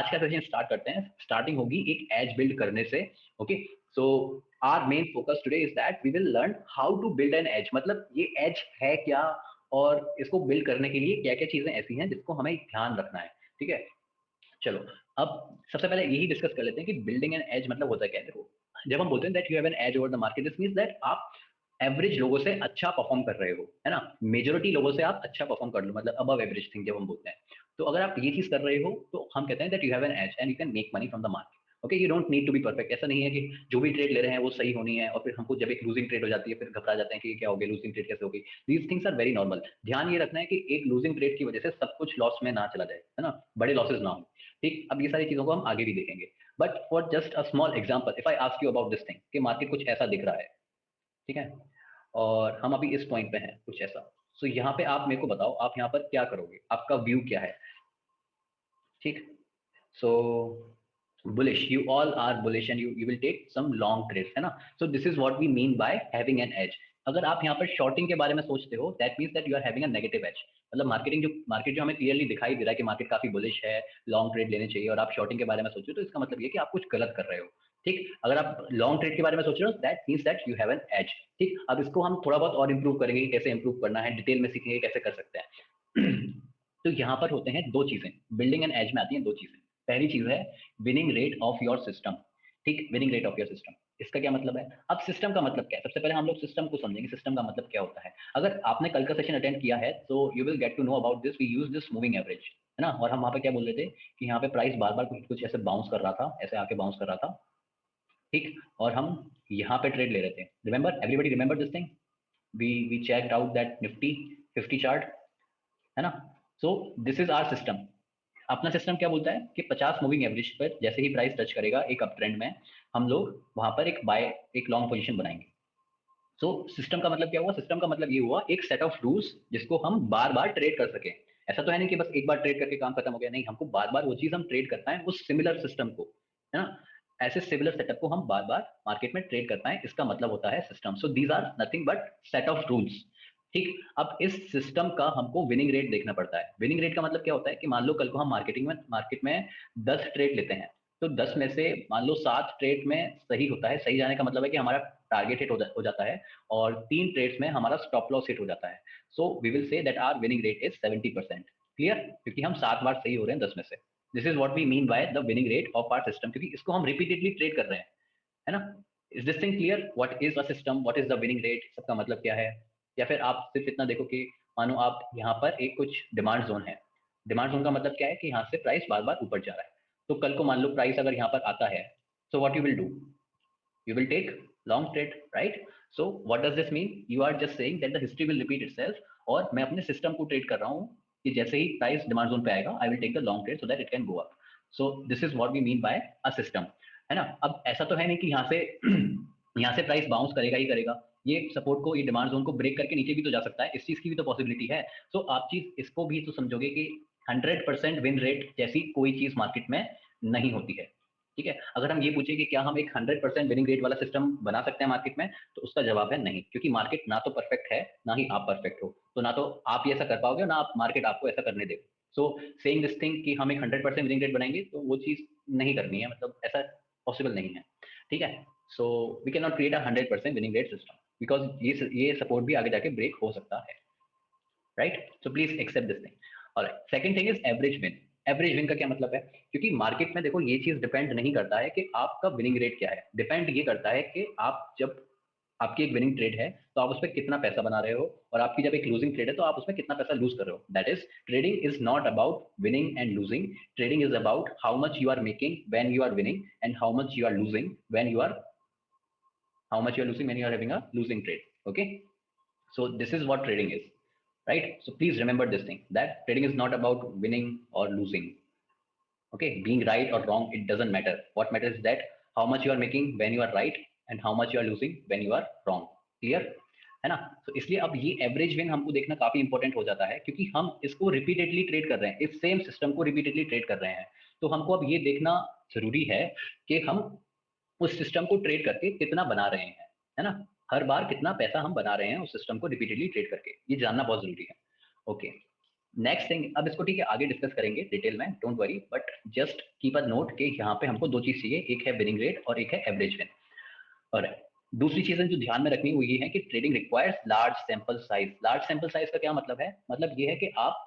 आज का session start करते हैं। स्टार्टिंग होगी एक एज बिल्ड करने से। Okay, so our main focus today is that we will learn how to build an edge, मतलब ये एज है क्या और इसको बिल्ड करने के लिए क्या क्या चीजें ऐसी हैं जिसको हमें ध्यान रखना है। ठीक है, चलो अब सबसे पहले यही डिस्कस कर लेते हैं कि बिल्डिंग एन एज मतलब होता है क्या। देखो, जब हम बोलते हैं that you have an edge over the market, this means that आप एवरेज लोगों से अच्छा परफॉर्म कर रहे हो, है ना। मेजोरिटी लोगों से आप अच्छा परफॉर्म कर लो, मतलब अबव एवरेज थिंग जब हम बोलते हैं। तो अगर आप ये चीज कर रहे हो तो हम कहते हैं that you have an edge and you can make money from the market. Okay, you don't need to be perfect. ऐसा नहीं है कि जो भी ट्रेड ले रहे हैं वो सही होनी है और फिर हमको जब एक लूजिंग ट्रेड हो जाती है फिर घबरा जाते हैं कि क्या हो गया, लूजिंग ट्रेड कैसे हो गई। These things are very normal. ध्यान ये रखना है कि एक लूजिंग ट्रेड की वजह से सब कुछ लॉस में ना चला जाए, है ना, बड़े लॉसेस ना हो। ठीक, अब ये सारी चीजों को हम आगे भी देखेंगे, but for just a small example, if I ask you about this thing कि मार्केट कुछ ऐसा दिख रहा है, ठीक है, और हम अभी इस पॉइंट पे हैं कुछ ऐसा, तो यहाँ पे आप मेरे को बताओ आप यहाँ पर क्या करोगे, आपका व्यू क्या है। ठीक, सो bullish, you all are bullish and you will take some long trades, है ना। so this is what we mean by having an edge। अगर आप यहाँ पर शॉर्टिंग के बारे में सोचते हो that means that you are having a negative edge, मतलब मार्केट जो हमें क्लियरली दिखाई दे रहा है कि मार्केट काफी बुलिश है, लॉन्ग ट्रेड लेने चाहिए, और आप शॉर्टिंग के बारे में सोच रहे हो तो इसका मतलब ये कि आप कुछ गलत कर रहे हो। ठीक, अगर आप लॉन्ग ट्रेड के बारे में सोच रहे हो that means that you have an edge. ठीक, अब इसको हम थोड़ा बहुत और इंप्रूव करेंगे, कैसे इंप्रूव करना है डिटेल में सीखेंगे कैसे कर सकते हैं। तो यहाँ पर होते हैं दो चीजें, बिल्डिंग एंड एज में आती हैं दो चीजें। पहली चीज है winning rate of your system. ठीक, winning rate of your system, इसका क्या मतलब है। अब सिस्टम का मतलब क्या है, सबसे पहले हम लोग सिस्टम को समझेंगे, सिस्टम का मतलब क्या होता है। अगर आपने कल का सेशन अटेंड किया है तो you will get to know about this, we use this moving average, है ना। और हम वहां पे क्या बोल रहे थे कि यहाँ पे प्राइस बार बार कुछ कुछ ऐसे बाउंस कर रहा था, ऐसे आके बाउंस कर रहा था। ठीक, और हम यहाँ पे ट्रेड ले रहे थे। Remember, everybody remember this thing, we checked out that Nifty 50 chart, है ना। So this is our system. अपना सिस्टम क्या बोलता है कि 50 मूविंग एवरेज पर जैसे ही प्राइस टच करेगा एक अप ट्रेंड में, हम लोग वहां पर एक बाय एक लॉन्ग पोजीशन बनाएंगे। सो सिस्टम का मतलब क्या हुआ, सिस्टम का मतलब ये हुआ एक सेट ऑफ रूल्स जिसको हम बार बार ट्रेड कर सके। ऐसा तो है नहीं कि बस एक बार ट्रेड करके काम खत्म हो गया, नहीं, हमको बार बार वो चीज हम ट्रेड कर पाए उस सिमिलर सिस्टम को, है ना। ऐसे सिमिलर सेटअप को हम बार बार मार्केट में ट्रेड कर पाए, इसका मतलब होता है system. So these are nothing but set of rules. ठीक, अब इस सिस्टम का हमको विनिंग रेट देखना पड़ता है। विनिंग रेट का मतलब क्या होता है कि मान लो कल को हम मार्केट में 10 ट्रेड लेते हैं, तो 10 में से मान लो 7 ट्रेड में सही होता है। सही जाने का मतलब है कि हमारा टारगेट हिट हो जाता है, और 3 ट्रेड्स में हमारा स्टॉप लॉस हिट हो जाता है। So we will say that our winning rate is 70%। Clear, क्योंकि हम 7 बार सही हो रहे हैं 10 में से। This is what we mean by the winning rate of our system, क्योंकि इसको हम रिपीटेडली ट्रेड कर रहे हैं, है ना। Is this thing clear, what is a system, what is the winning rate, सबका मतलब क्या है। या फिर आप सिर्फ इतना देखो कि मानो आप यहाँ पर एक कुछ डिमांड जोन है, डिमांड जोन का मतलब क्या है कि यहाँ से प्राइस बार बार ऊपर जा रहा है। तो कल को मान लो प्राइस अगर यहाँ पर आता है, so what you will do, you will take long trade, right? So what does this mean, you are just saying that the history will repeat itself, और मैं अपने सिस्टम को ट्रेड कर रहा हूँ कि जैसे ही प्राइस डिमांड जोन पे आएगा I will take the long trade so that it can go up. So this is what we mean by a system, है ना। अब ऐसा तो है नहीं कि यहाँ से यहाँ से प्राइस बाउंस करेगा ही करेगा, ये सपोर्ट को, ये डिमांड जोन को ब्रेक करके नीचे भी तो जा सकता है, इस चीज की भी तो पॉसिबिलिटी है। सो आप चीज इसको भी तो समझोगे कि 100% विन रेट जैसी कोई चीज मार्केट में नहीं होती है। ठीक है, अगर हम ये पूछे कि क्या हम एक 100% विनिंग रेट वाला सिस्टम बना सकते हैं मार्केट में, तो उसका जवाब है नहीं, क्योंकि मार्केट ना तो परफेक्ट है ना ही आप परफेक्ट हो, तो ना तो आप ये ऐसा कर पाओगे ना आप मार्केट आपको ऐसा करने देगा। सो सेइंग दिस थिंग कि हम एक 100% विनिंग रेट बनाएंगे, तो वो चीज नहीं करनी है, मतलब ऐसा पॉसिबल नहीं है। ठीक है, so we can not create a 100% winning rate system, because ये सपोर्ट भी आगे जाके ब्रेक हो सकता है, right. So please accept this thing. Alright, second thing is average win. Average win का क्या मतलब है, क्योंकि मार्केट में देखो ये चीज डिपेंड नहीं करता है कि आपका विनिंग रेट क्या है, डिपेंड ये करता है कि आप जब आपकी एक विनिंग ट्रेड है तो आप उस पर कितना पैसा बना रहे हो, और आपकी जब एक लूजिंग ट्रेड है तो आप उसमें कितना पैसा लूज कर रहे हो। That is, trading is not about winning and losing, trading is about how much you are making when you are winning and how much you are losing when you are how much you are losing when you are having a losing trade. Okay, so this is what trading is, right? So please remember this thing, that trading is not about winning or losing. Okay, being right or wrong, it doesn't matter. What matters is that how much you are making when you are right and how much you are losing when you are wrong. Clear, है ना। तो इसलिए अब ये average win हमको देखना काफी important हो जाता है, क्योंकि हम इसको रिपीटेडली ट्रेड कर रहे हैं, इस सेम सिस्टम को रिपीटेडली ट्रेड कर रहे हैं। तो हमको अब ये देखना जरूरी है कि हम उस सिस्टम को ट्रेड करके कितना बना रहे हैं, है ना। हर बार कितना पैसा हम बना रहे हैं उस सिस्टम को रिपीटेडली ट्रेड करके, ये जानना बहुत जरूरी है। ओके, नेक्स्ट थिंग, अब इसको ठीक है आगे डिस्कस करेंगे डिटेल में, don't worry, but just keep a note कि यहाँ पे हमको दो चीज चाहिए, एक है विनिंग रेट और एक है एवरेज विन। और दूसरी चीजें जो ध्यान में रखनी है वो ये है कि trading requires large sample size. Large sample size का क्या मतलब है? मतलब ये है कि आप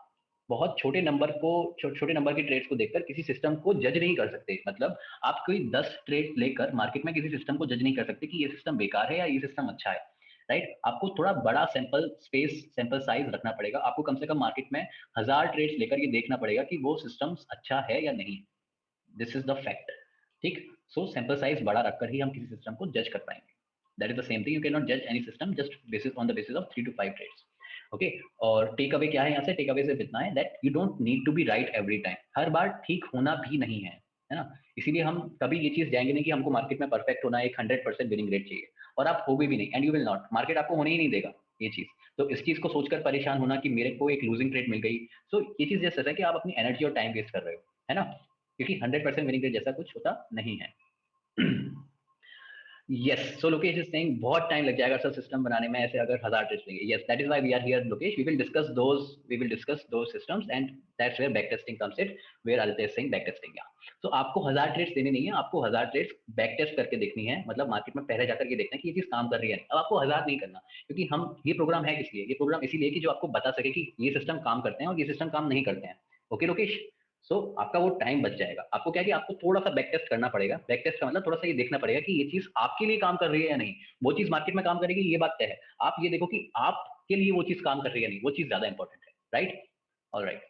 बहुत छोटे नंबर को, छोटे नंबर की ट्रेड्स को देखकर किसी सिस्टम को जज नहीं कर सकते। मतलब आप कोई 10 ट्रेड लेकर मार्केट में किसी सिस्टम को जज नहीं कर सकते कि ये सिस्टम बेकार है या ये सिस्टम अच्छा है, राइट? आपको थोड़ा बड़ा सैंपल स्पेस, सैंपल साइज रखना पड़ेगा। आपको कम से कम मार्केट में 1000 ट्रेड्स लेकर ये देखना पड़ेगा कि वो सिस्टम अच्छा है या नहीं। दिस इज द फैक्ट, ठीक? सो सैंपल साइज बड़ा रखकर ही हम किसी सिस्टम को जज कर पाएंगे। That is the same thing, you can not जज any system just basis on the basis of 3 to 5 trades. Okay, और टेक अवे क्या है यहाँ से? टेक अवे सिर्फ इतना है that you don't need to be right every time. हर बार ठीक होना भी नहीं है ना? इसीलिए हम कभी ये चीज जाएंगे नहीं कि हमको मार्केट में परफेक्ट होना है, एक 100% विनिंग रेट चाहिए, और आप होगे भी नहीं, and you will not, market आपको होने ही नहीं देगा ये चीज। तो इस चीज को सोचकर परेशान होना कि मेरे को एक लूजिंग ट्रेड मिल गई, सो ये चीज जैसे है कि आप अपनी एनर्जी और टाइम वेस्ट कर रहे हो, है ना? क्योंकि 100% विनिंग रेट जैसा कुछ होता नहीं है। Yes, so Lokesh is saying बहुत टाइम लग जाएगा सर सिस्टम बनाने में, ऐसे अगर 1000 टेस्ट लेंगे। Yes, that is why we are here Lokesh, we will discuss those systems, and that's where back testing comes in, where Aditya is saying back testing. या तो आपको 1000 ट्रेड्स देने नहीं है, आपको 1000 ट्रेड्स बैक टेस्ट करके देखनी है, मतलब मार्केट में पहले जाकर के देखना है कि ये चीज काम कर रही है। अब आपको 1000 नहीं करना, क्योंकि हम, ये प्रोग्राम है किस लिए? ये प्रोग्राम इसीलिए कि जो आपको बता सके कि ये सिस्टम काम करते हैं और ये सिस्टम काम नहीं करते हैं। ओके लोकेश, सो आपका वो टाइम बच जाएगा। आपको क्या है कि आपको थोड़ा सा बैक टेस्ट करना पड़ेगा। बैक टेस्ट का मतलब थोड़ा सा ये देखना पड़ेगा कि ये चीज आपके लिए काम कर रही है या नहीं। वो चीज मार्केट में काम करेगी, ये बात तय है। आप ये देखो कि आपके लिए वो चीज काम कर रही है या नहीं, वो चीज ज्यादा इंपॉर्टेंट है, right? All right,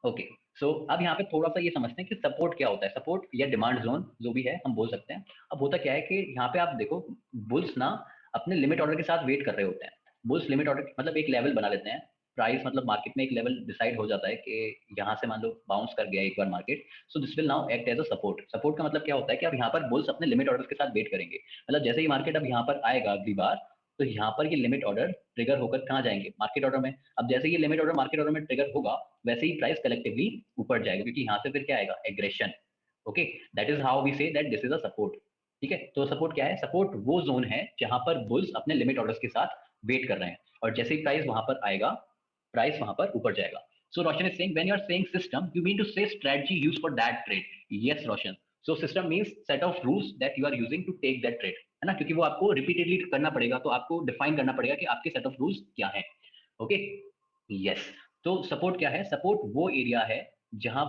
okay. So अब यहाँ पे थोड़ा सा ये समझते हैं कि सपोर्ट क्या होता है। सपोर्ट या डिमांड जोन जो भी है हम बोल सकते हैं। अब होता क्या है कि यहाँ पे आप देखो, बुल्स ना अपने लिमिट ऑर्डर के साथ वेट कर रहे होते हैं। बुल्स लिमिट ऑर्डर मतलब एक लेवल बना लेते हैं, प्राइस मतलब मार्केट में एक लेवल डिसाइड हो जाता है कि यहाँ से मान लो बाउंस कर गया एक बार market, so this will now act as a support. Support का मतलब क्या होता है कि अब यहाँ पर बुल्स अपने लिमिट ऑर्डर के साथ वेट करेंगे। मतलब जैसे ही मार्केट अब यहाँ पर आएगा अगली बार, तो यहाँ पर ये लिमिट ऑर्डर ट्रिगर होकर कहाँ जाएंगे? मार्केट ऑर्डर में। अब जैसे ये लिमिट ऑर्डर मार्केट ऑर्डर में ट्रिगर होगा, वैसे ही प्राइस कलेक्टिवली ऊपर जाएगा, क्योंकि यहाँ से फिर क्या आएगा? Aggression. Okay, that is how we say that this is a support. ठीक है, तो सपोर्ट क्या है? सपोर्ट वो जोन है जहां पर बुल्स अपने लिमिट ऑर्डर्स के साथ वेट कर रहे हैं, और जैसे ही प्राइस वहां पर आएगा, प्राइस वहां पर ऊपर जाएगा। So Roshan is saying when you are saying system, you mean to say strategy used for that trade. Yes, Roshan. So system means set of rules that you are using to take that trade, है ना? क्योंकि वो आपको repeatedly करना पड़ेगा, तो आपको define करना पड़ेगा कि आपके सेट ऑफ रूल्स क्या है। Okay, yes. तो सपोर्ट क्या है? सपोर्ट वो एरिया है जहां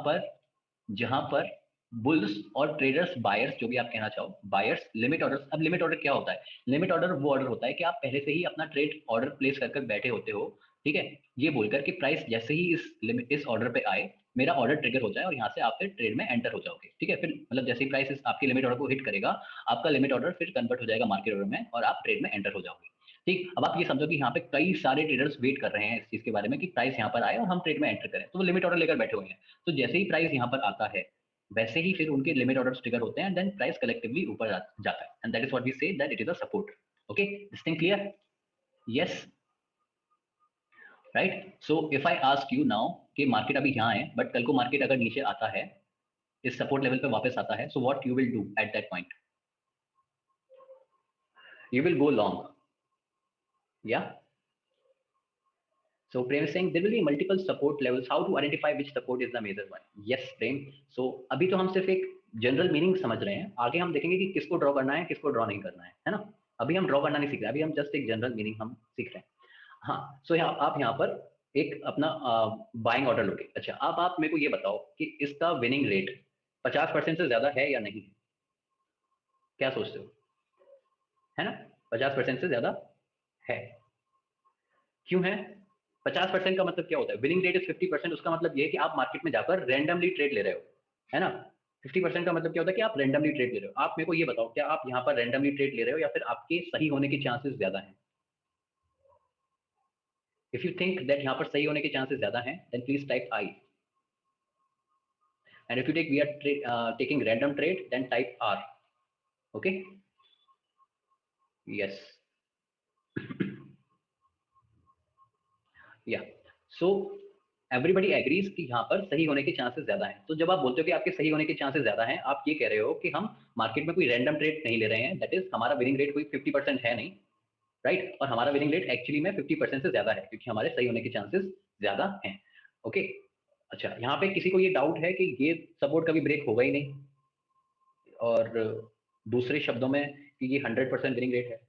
पर बुल्स और ट्रेडर्स, बायर्स, जो भी आप कहना चाहो, बायर्स लिमिट ऑर्डर। अब लिमिट ऑर्डर क्या होता है? लिमिट ऑर्डर वो ऑर्डर होता है कि आप पहले से ही अपना ट्रेड ऑर्डर प्लेस कर बैठे होते हो, ठीक है, ये बोलकर कि प्राइस जैसे ही इस ऑर्डर पे आए, मेरा ऑर्डर ट्रिगर हो जाए और यहाँ से आप फिर ट्रेड में एंटर हो जाओगे। ठीक है, फिर मतलब जैसे ही प्राइस आपके लिमिट ऑर्डर को हिट करेगा, आपका लिमिट ऑर्डर फिर कन्वर्ट हो जाएगा मार्केट ऑर्डर में और आप ट्रेड में एंटर हो जाओगे। ठीक, अब आप ये समझो कि यहाँ पे कई सारे ट्रेडर्स वेट कर रहे हैं इस चीज के बारे में कि प्राइस यहाँ पर आए और हम ट्रेड में एंटर करें, तो वो लिमिट ऑर्डर लेकर बैठे हुए हैं। तो जैसे ही प्राइस यहाँ पर आता है, वैसे ही फिर उनके लिमिट ऑर्डर्स ट्रिगर होते हैं, एंड देन प्राइस कलेक्टिवली ऊपर जाता है, and that is what we say that it is a support. Okay, this thing clear? Yes, right. So if I ask you now कि मार्केट अभी यहाँ है, but कल को मार्केट अगर नीचे आता है, इस सपोर्ट लेवल पे वापस आता है, so what you will do at that point? You will go long. Yeah. So Prem is saying there will be multiple support levels. How to identify which support is the major one? Yes, Prem. So अभी तो हम सिर्फ एक general meaning समझ रहे हैं, आगे हम देखेंगे कि किसको ड्रॉ करना है, किसको ड्रॉ नहीं करना है ना? अभी हम ड्रॉ करना नहीं सीख रहे, अभी हम जस्ट एक जनरल मीनिंग हम सीख रहे हैं। हाँ, सो यहाँ आप यहाँ पर एक अपना बाइंग ऑर्डर लोगे। अच्छा, अब आप मेरे को ये बताओ कि इसका विनिंग रेट 50% से ज्यादा है या नहीं? क्या सोचते हो? है ना, 50% से ज्यादा है। क्यों है? 50% का मतलब क्या होता है? विनिंग रेट इज 50%, उसका मतलब ये है कि आप मार्केट में जाकर रैंडमली ट्रेड ले रहे हो, है ना? 50% का मतलब क्या होता है कि आप रैंडमली ट्रेड ले रहे हो। आप मेरे को ये बताओ, क्या आप यहाँ पर रैंडमली ट्रेड ले रहे हो या फिर आपके सही होने के चांसेस ज्यादा हैं? इफ यू थिंक दैट यहाँ पर सही होने के चांसेस ज्यादा हैं, then please type I, and if you take we are taking random trade, then type R. Okay, yes, yeah. So everybody agrees कि यहाँ पर सही होने के चांसेस ज्यादा हैं। तो जब आप बोलते हो कि आपके सही होने के चांसेस ज्यादा हैं, आप ये कह रहे हो कि हम मार्केट में कोई रैंडम ट्रेड नहीं ले रहे हैं, दैट इज हमारा विनिंग रेट कोई 50% है नहीं, राइट? और हमारा विनिंग रेट एक्चुअली में 50% से ज्यादा है, क्योंकि हमारे सही होने के चांसेस ज्यादा हैं। ओके। अच्छा, यहाँ पे किसी को ये डाउट है कि ये सपोर्ट कभी ब्रेक होगा ही नहीं, और दूसरे शब्दों में कि ये 100% विनिंग रेट है?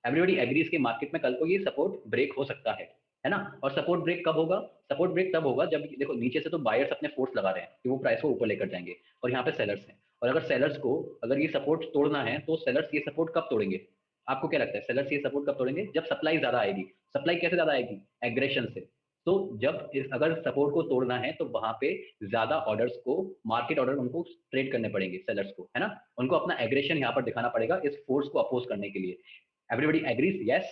एवरीबडी एग्रीज कि मार्केट में कल को ये सपोर्ट ब्रेक हो सकता है ना? और सपोर्ट ब्रेक कब होगा? सपोर्ट ब्रेक तब होगा जब देखो नीचे से तो बायर्स अपने फोर्स लगा रहे हैं कि वो प्राइस को ऊपर लेकर जाएंगे, और यहाँ पे सेलर्स हैं, और अगर सेलर्स को अगर ये सपोर्ट तोड़ना है तो सेलर्स ये सपोर्ट कब तोड़ेंगे? आपको क्या लगता है सेलर्स ये सपोर्ट कब तोड़ेंगे? जब सप्लाई ज्यादा आएगी। सप्लाई कैसे ज्यादा आएगी? एग्रेशन से। तो जब अगर सपोर्ट को तोड़ना है तो वहां पे ज्यादा ऑर्डर्स को, मार्केट ऑर्डर उनको ट्रेड करने पड़ेंगे सेलर्स को, है ना? उनको अपना एग्रेशन यहाँ पर दिखाना पड़ेगा इस फोर्स को अपोज करने के लिए। Everybody agrees? Yes.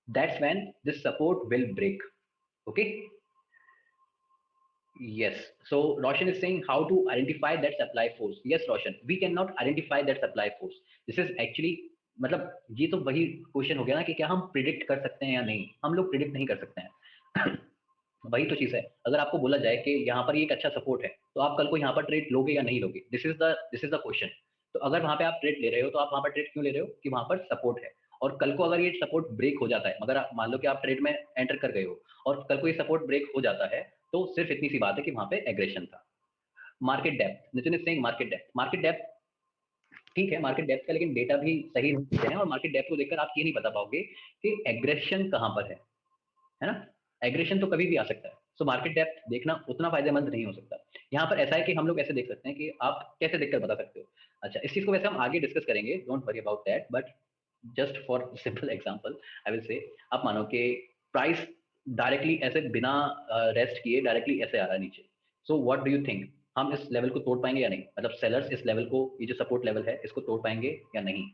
That's when this support will break. Okay. Yes. So Roshan is saying how to identify that supply force. Yes, Roshan. We cannot identify that supply force. This is actually मतलब ये तो वही question हो गया ना कि क्या हम प्रिडिक्ट कर सकते हैं या नहीं? हम लोग प्रिडिक्ट नहीं कर सकते हैं। वही तो चीज है। अगर आपको बोला जाए कि यहाँ पर ये एक अच्छा सपोर्ट है, तो आप कल को यहाँ पर ट्रेड लोगे या नहीं लोगे? This is the question. तो अगर वहां पे आप ट्रेड ले रहे हो तो आप वहां पर ट्रेड क्यों ले रहे हो? कि वहां पर सपोर्ट है। और कल को अगर ये सपोर्ट ब्रेक हो जाता है, मगर मान लो कि आप ट्रेड में एंटर कर गए हो और कल को ये सपोर्ट ब्रेक हो जाता है, तो सिर्फ इतनी सी बात है कि वहां पे एग्रेशन था। Market depth, Nitin is saying market depth. Market depth ठीक है, मार्केट डेप्थ का लेकिन डेटा भी सही नहीं देते हैं, और मार्केट डेप्थ को देखकर आप ये नहीं बता पाओगे कि एग्रेशन कहाँ पर है ना? एग्रेशन तो कभी भी आ सकता है। सो मार्केट डेप्थ देखना उतना फायदेमंद नहीं हो सकता। यहाँ पर ऐसा है कि हम लोग ऐसे देख सकते हैं कि आप कैसे देखकर बता सकते हो। अच्छा, इस चीज को वैसे हम आगे डिस्कस करेंगे, don't worry about that, but just for simple example I will से, आप मानो कि प्राइस डायरेक्टली ऐसे बिना रेस्ट किए डायरेक्टली ऐसे आ रहा है नीचे। सो व्हाट डू यू थिंक, हम इस लेवल को तोड़ पाएंगे या नहीं? मतलब सेलर्स इस लेवल को, ये जो सपोर्ट लेवल है, इसको तोड़ पाएंगे या नहीं?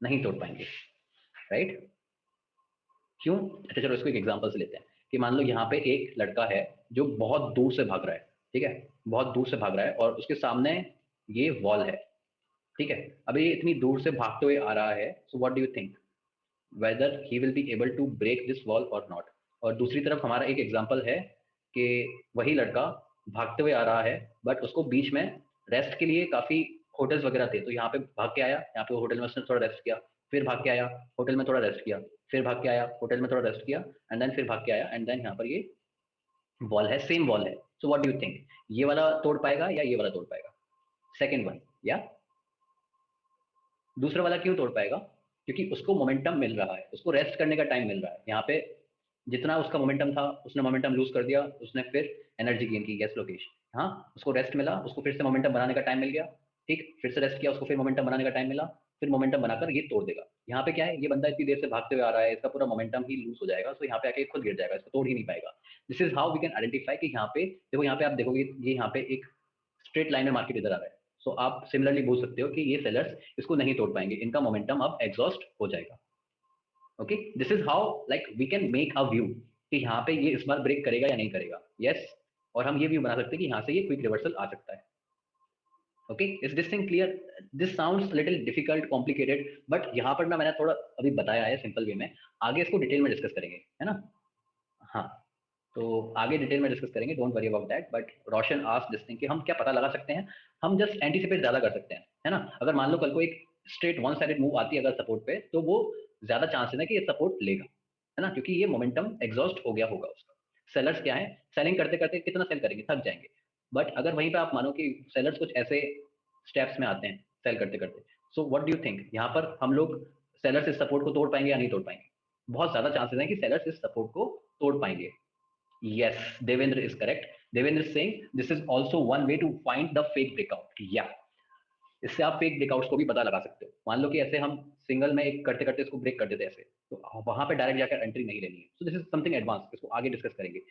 नहीं तोड़ पाएंगे, राइट? क्यों? अच्छा चलो इसको एक एग्जांपल से लेते हैं कि मान लो यहाँ पे एक लड़का है जो बहुत दूर से भाग रहा है, ठीक है? बहुत दूर से भाग रहा है और उसके सामने ये वॉल है, ठीक है? अब ये इतनी दूर से भागते हुए आ रहा है, so what do you think whether he will be able to break this wall और नॉट? और दूसरी तरफ हमारा एक एग्जांपल है कि वही लड़का भागते हुए आ रहा है, बट उसको बीच में रेस्ट के लिए काफी होटल्स वगैरह थे, तो यहाँ पे भाग के आया, यहाँ पे होटल में उसने थोड़ा रेस्ट किया, फिर भाग के आया, होटल में थोड़ा रेस्ट किया, फिर भाग के आया, होटल में थोड़ा रेस्ट किया, एंड देन फिर भाग के आया, एंड देन यहाँ पर ये वॉल है, सेम वॉल है। So what do you think, ये वाला तोड़ पाएगा या ये वाला तोड़ पाएगा? सेकेंड वन, या दूसरा वाला क्यों तोड़ पाएगा? क्योंकि उसको मोमेंटम मिल रहा है, उसको रेस्ट करने का टाइम मिल रहा है। यहाँ पे जितना उसका मोमेंटम था उसने मोमेंटम लूज कर दिया, उसने फिर एनर्जी गेन की, गैस लोकेश, हाँ, उसको रेस्ट मिला, उसको फिर से मोमेंटम बनाने का टाइम मिल गया, ठीक, फिर से रेस्ट किया, उसको फिर मोमेंटम बनाने का टाइम मिला, फिर मोमेंटम बनाकर ये तोड़ देगा। यहाँ पे क्या है, ये बंदा इतनी देर से भागते हुए आ रहा है, इसका पूरा मोमेंटम ही लूज हो जाएगा, तो यहाँ पे आके खुद गिर जाएगा, इसको तोड़ ही नहीं पाएगा। This is how we can identify कि यहाँ पे देखो, यहाँ पे आप देखोगे ये यहाँ पे एक स्ट्रेट लाइन में मार्केट इधर आ रहा है, सो आप सिमिलरली बोल सकते हो कि ये सेलर्स इसको नहीं तोड़ पाएंगे, इनका मोमेंटम अब एग्जॉस्ट हो जाएगा। Okay, this is how like we can make a view कि यहाँ पे ये इस बार ब्रेक करेगा या नहीं करेगा। यस, और हम ये व्यू बना सकते हैं कि यहाँ से ये क्विक रिवर्सल आ सकता है। Okay, is this thing clear? This sounds little difficult, complicated, but यहाँ पर ना मैंने थोड़ा अभी बताया है सिंपल वे में, आगे इसको डिटेल में डिस्कस करेंगे, है ना? हाँ, तो आगे डिटेल में डिस्कस करेंगे, don't worry about that. But Roshan asked this thing कि हम क्या पता लगा सकते हैं? हम जस्ट एंटीसिपेट ज्यादा कर सकते हैं, है ना? अगर मान लो कल को एक स्ट्रेट वन साइडेड मूव आती है अगर सपोर्ट पे, तो वो ज्यादा चांसेस है कि ये सपोर्ट लेगा, है ना? क्योंकि ये मोमेंटम एग्जॉस्ट हो गया होगा उसका। सेलर्स क्या है, सेलिंग करते करते कितना सेल करेंगे, थक जाएंगे। बट अगर वहीं पे आप मानो कि सेलर्स कुछ ऐसे स्टेप्स में आते हैं सेल करते करते, सो व्हाट डू यू थिंक, यहाँ पर हम लोग सेलर्स इस सपोर्ट को तोड़ पाएंगे या नहीं तोड़ पाएंगे? बहुत ज्यादा चांसेस है कि सेलर्स इस सपोर्ट को तोड़ पाएंगे। Yes, Devendra is correct. Devendra is saying this is also one way to find the fake breakout. Yeah, इससे आप फेक ब्रेकआउट्स को भी पता लगा सकते हो। मान लो कि ऐसे हम सिंगल में एक करते करते इसको ब्रेक कर देते ऐसे, तो वहां पे डायरेक्ट जाकर एंट्री नहीं लेनी है। So this is something advance, इसको आगे डिस्कस करेंगे।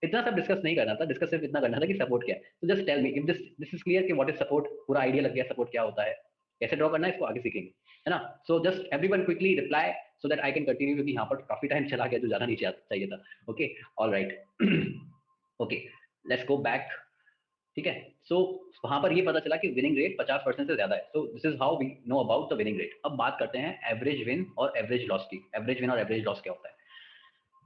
इतना सब डिस्कस नहीं करना था, डिस्कस सिर्फ इतना करना था कि सपोर्ट क्या है। तो just tell me if this is clear कि व्हाट इज सपोर्ट, पूरा आइडिया लग गया सपोर्ट क्या होता है, कैसे ड्रॉ करना है, इसको आगे सीखेंगे, है ना? So just everyone quickly reply so that I can continue, क्योंकि यहाँ पर काफी टाइम चला गया जो ज्यादा नीचे चाहिए था। Okay, all right, okay, let's go back. ठीक है, सो वहां पर ये पता चला कि विनिंग रेट 50% से ज्यादा है। So this is how we know about the winning rate. अब बात करते हैं एवरेज विन और एवरेज लॉस की। एवरेज विन और एवरेज लॉस क्या होता है?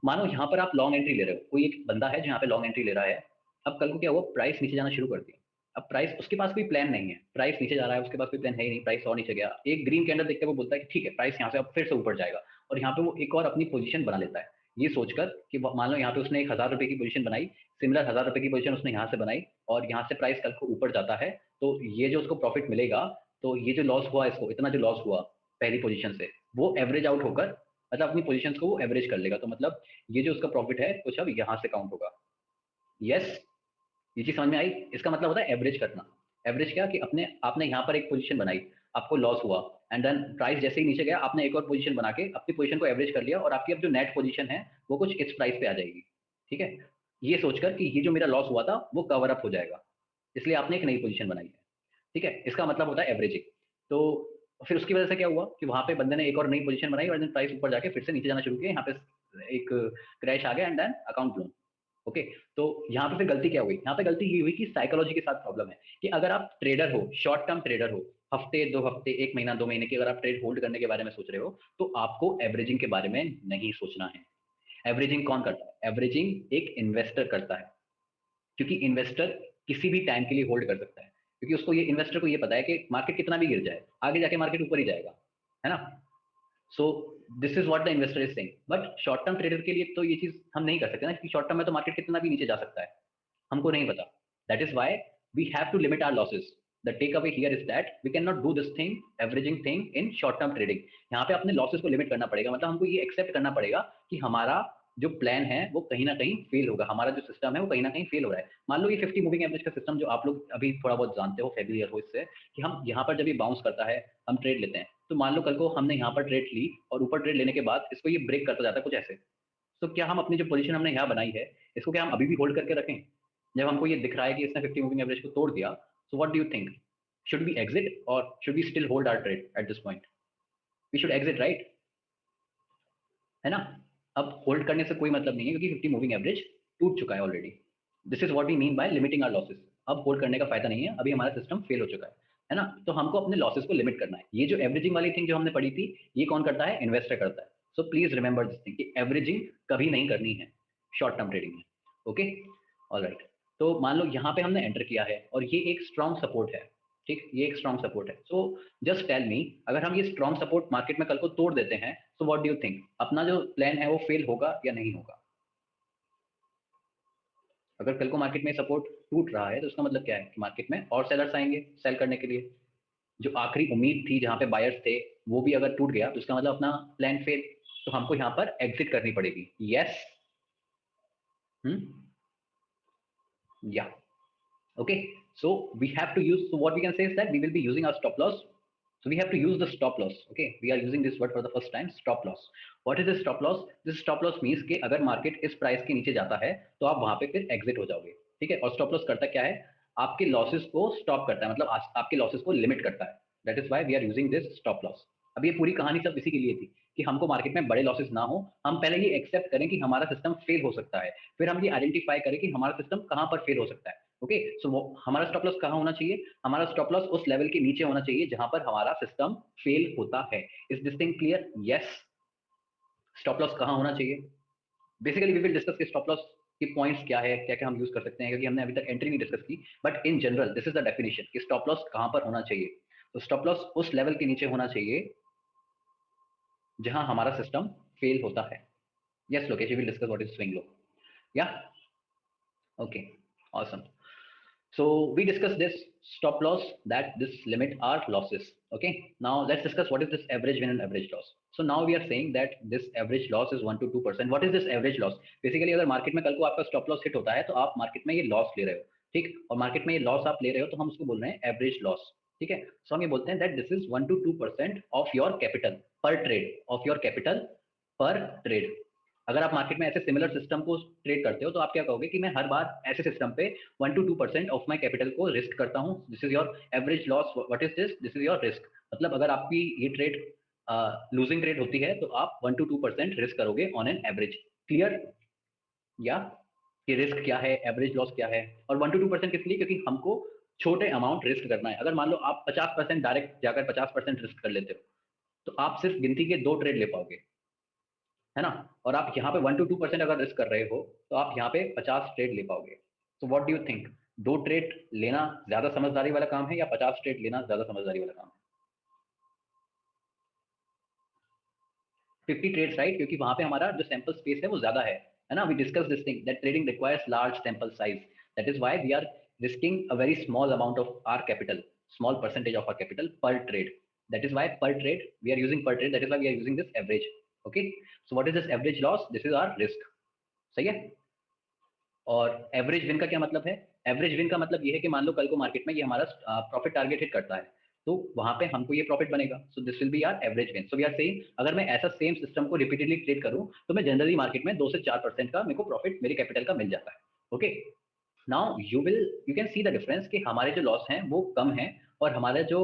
मानो यहाँ पर आप लॉन्ग एंट्री ले रहे हो, कोई एक बंदा है जो यहाँ पे लॉन्ग एंट्री ले रहा है। अब कल को क्या हुआ, प्राइस नीचे जाना शुरू कर दिया। अब प्राइस, उसके पास कोई प्लान नहीं है, प्राइस नीचे जा रहा है, उसके पास कोई प्लान है ही नहीं, प्राइस और नीचे गया, एक ग्रीन कैंडल देखते वो बोलता है कि ठीक है प्राइस यहाँ से अब फिर से ऊपर जाएगा, और यहाँ पे वो एक और अपनी पोजीशन बना लेता है। ये सोचकर कि मान लो यहाँ पे उसने 1,000 रुपए की पोजीशन बनाई, सिमिलर 1,000 रुपए की पोजीशन उसने यहाँ से बनाई और यहाँ से प्राइस कल को ऊपर जाता है, तो ये जो उसको प्रॉफिट मिलेगा, तो ये जो लॉस हुआ इसको, इतना जो लॉस हुआ पहली पोजीशन से, वो एवरेज आउट होकर मतलब अपनी पोजीशंस को वो एवरेज कर लेगा। तो मतलब ये जो उसका प्रॉफिट है कुछ अब यहाँ से काउंट होगा। यस, ये चीज समझ में आई? इसका मतलब होता है एवरेज करना। एवरेज क्या कि अपने आपने यहाँ पर एक पोजीशन बनाई, आपको लॉस हुआ, एंड देन प्राइस जैसे ही नीचे गया आपने एक और पोजीशन बना के अपनी पोजीशन को एवरेज कर लिया और आपकी अब जो नेट पोजीशन है वो कुछ इस प्राइस पे आ जाएगी। ठीक है, ये सोचकर कि ये जो मेरा लॉस हुआ था वो कवर अप हो जाएगा, इसलिए आपने एक नई पोजीशन बनाई है। ठीक है, इसका मतलब होता है एवरेजिंग। तो फिर उसकी वजह से क्या हुआ कि वहां पे बंदे ने एक और नई पोजीशन बनाई और देन प्राइस ऊपर जाके फिर से नीचे जाना शुरू किया, यहाँ पे एक क्रैश आ गया and then account blown. Okay, तो यहाँ पे फिर गलती क्या हुई? यहाँ पे गलती ये हुई कि साइकोलॉजी के साथ प्रॉब्लम है कि अगर आप ट्रेडर हो, शॉर्ट टर्म ट्रेडर हो, हफ्ते 2 हफ्ते 1 महीना 2 महीने की अगर आप ट्रेड होल्ड करने के बारे में सोच रहे हो, तो आपको एवरेजिंग के बारे में नहीं सोचना है। एवरेजिंग कौन करता है? एवरेजिंग एक इन्वेस्टर करता है, क्योंकि इन्वेस्टर किसी भी टाइम के लिए होल्ड कर सकता है, क्योंकि उसको ये इन्वेस्टर को ये पता है कि मार्केट कितना भी गिर जाए आगे जाके मार्केट ऊपर ही जाएगा, है ना? So this is what the investor is saying. But short term trader के लिए तो ये चीज हम नहीं कर सकते ना, क्योंकि शॉर्ट टर्म में तो मार्केट कितना भी नीचे जा सकता है, हमको नहीं पता। That is why we have to limit our losses. The take away here is that we can not do this thing, averaging thing in short term trading. यहाँ पे अपने लॉसेस को लिमिट करना पड़ेगा, मतलब हमको ये एक्सेप्ट करना पड़ेगा कि हमारा जो प्लान है वो कहीं ना कहीं फेल होगा, हमारा जो सिस्टम है वो कहीं ना कहीं फेल हो रहा है। मान लो ये 50 मूविंग एवरेज का सिस्टम जो आप लोग अभी थोड़ा बहुत जानते हो, फेमिलियर हो इससे, कि हम यहाँ पर जब ये बाउंस करता है हम ट्रेड लेते हैं, तो मान लो कल को हमने यहाँ पर ट्रेड ली और ऊपर ट्रेड लेने के बाद इसको ये ब्रेक करता जाता है कुछ ऐसे, तो क्या हम अपनी जो पोजीशन हमने यहाँ बनाई है इसको क्या हम अभी भी होल्ड करके रखें? जब हमको ये दिख रहा है कि इसने 50 मूविंग एवरेज को तोड़ दिया, so what do you think? Should we exit और should we still hold our trade at this point? We should exit, right? है ना? अब होल्ड करने से कोई मतलब नहीं है, क्योंकि 50 मूविंग एवरेज टूट चुका है already. This is what we mean by limiting our losses. अब होल्ड करने का फायदा नहीं है, अभी हमारा सिस्टम फेल हो चुका है ना? तो हमको अपने लॉसेस को लिमिट करना है। ये जो एवरेजिंग वाली थिंग जो हमने पढ़ी थी, ये कौन करता है? इन्वेस्टर करता है। So please remember this thing कि एवरेजिंग कभी नहीं करनी है शॉर्ट टर्म ट्रेडिंग में। Okay, alright. तो मान लो यहाँ पे हमने एंटर किया है और ये एक स्ट्रॉन्ग सपोर्ट है। ठीक, ये एक स्ट्रॉन्ग सपोर्ट है। सो जस्ट टेल मी, अगर हम ये स्ट्रॉन्ग सपोर्ट मार्केट में कल को तोड़ देते हैं, सो व्हाट डू यू थिंक? अपना जो प्लान है वो फेल होगा या नहीं होगा? अगर कल को मार्केट में सपोर्ट टूट रहा है तो उसका मतलब क्या है कि मार्केट में और सेलर्स आएंगे सेल करने के लिए। जो आखिरी उम्मीद थी जहां पे बायर्स थे वो भी अगर टूट गया तो उसका मतलब अपना प्लान फेल। तो हमको यहाँ पर एग्जिट करनी पड़ेगी। यस, या okay, so we have to use, so what we can say is that we will be using our stop loss. So we have to use the stop loss. Okay, we are using this word for the first time, stop loss. What is this stop loss? This stop loss means कि अगर market इस price के नीचे जाता है तो आप वहां पे फिर एग्जिट हो जाओगे। ठीक है, और स्टॉप लॉस करता क्या है? आपके लॉसेस को स्टॉप करता है, मतलब आपके लॉसेस को लिमिट करता है। That is why we are using this stop loss. अब ये पूरी कहानी सब इसी के लिए थी कि हमको मार्केट में बड़े लॉसेस ना हो, हम पहले ये एक्सेप्ट करें कि हमारा सिस्टम फेल हो सकता है, फिर हम ये आइडेंटिफाई करें कि हमारा सिस्टम कहां पर फेल हो सकता है। ओके, सो वो हमारा स्टॉप लॉस कहाँ होना चाहिए? हमारा स्टॉप लॉस उस लेवल के नीचे होना चाहिए जहां पर हमारा सिस्टम फेल होता है। Is this thing clear? Yes, stop loss कहाँ होना चाहिए? बेसिकली वी विल डिस्कस कि स्टॉप लॉस के पॉइंट्स क्या है, क्या क्या हम यूज कर सकते हैं, क्योंकि हमने अभी तक एंट्री नहीं डिस्कस की। But in general this is the definition कि स्टॉप लॉस कहाँ पर होना चाहिए। तो स्टॉप लॉस उस लेवल के नीचे होना चाहिए जहां हमारा सिस्टम फेल होता है। Yes Lokesh, we will discuss what is swing low. Yeah okay, awesome. So we discussed this stop loss, that this limit our losses. Okay. Now let's discuss what is this average win and average loss. So now we are saying that this average loss is 1 to 2%. What is this average loss? Basically अगर market में कल को आपका stop loss hit होता है तो आप market में ये लॉस ले रहे हो, ठीक, और मार्केट में ये लॉस आप ले रहे हो तो हम उसको बोल रहे हैं एवरेज लॉस। ठीक है, सो हम ये बोलते हैं that this is 1 to 2% of your capital पर ट्रेड, ऑफ योर कैपिटल पर ट्रेड। अगर आप मार्केट में ऐसे सिमिलर सिस्टम को ट्रेड करते हो तो आप क्या कहोगे कि मैं हर बार ऐसे सिस्टम पे 1 to 2% ऑफ माय कैपिटल को रिस्क करता हूं। This is your average loss. What is this? This is your risk. मतलब अगर आपकी ये ट्रेड लूजिंग ट्रेड होती है तो आप 1 to 2% रिस्क करोगे ऑन एन एवरेज। क्लियर? या कि रिस्क क्या है, एवरेज लॉस क्या है, और 1 to 2% किस लिए? क्योंकि हमको छोटे अमाउंट रिस्क करना है। अगर मान लो आप 50% डायरेक्ट जाकर 50% रिस्क कर लेते हो तो आप सिर्फ गिनती के 2 ट्रेड ले पाओगे, है ना? और आप यहाँ पे 1 to 2% अगर रिस्क कर रहे हो तो आप यहाँ पे 50 ट्रेड ले पाओगे। तो what do you think, 2 trade लेना ज्यादा समझदारी वाला काम है या 50 ट्रेड लेना ज्यादा समझदारी वाला काम है? 50 ट्रेड्स राइट, क्योंकि वहां पे हमारा जो सैंपल स्पेस है वो ज्यादा है ना. We discuss this thing that trading requires large sample size, that is why we are risking a very small amount of our capital, small percentage of our capital per trade. That is why per trade we are using per trade. That is why we are using this average. Okay. So what is this average loss? This is our risk. सही है. और average win का क्या मतलब है? Average win का मतलब ये है कि मान लो कल को मार्केट में ये हमारा प्रॉफिट टारगेट हिट करता है, तो वहां पे हमको ये प्रॉफिट बनेगा. So this will be our average win. So we are saying अगर मैं ऐसा सेम सिस्टम को रिपीटेडली ट्रेड करूं तो मैं जनरली मार्केट में 2 से 4% का मेरे को प्रॉफिट मेरे कैपिटल का मिल जाता है. Okay. Now you can see the difference कि हमारे जो लॉस हैं वो कम है और हमारे जो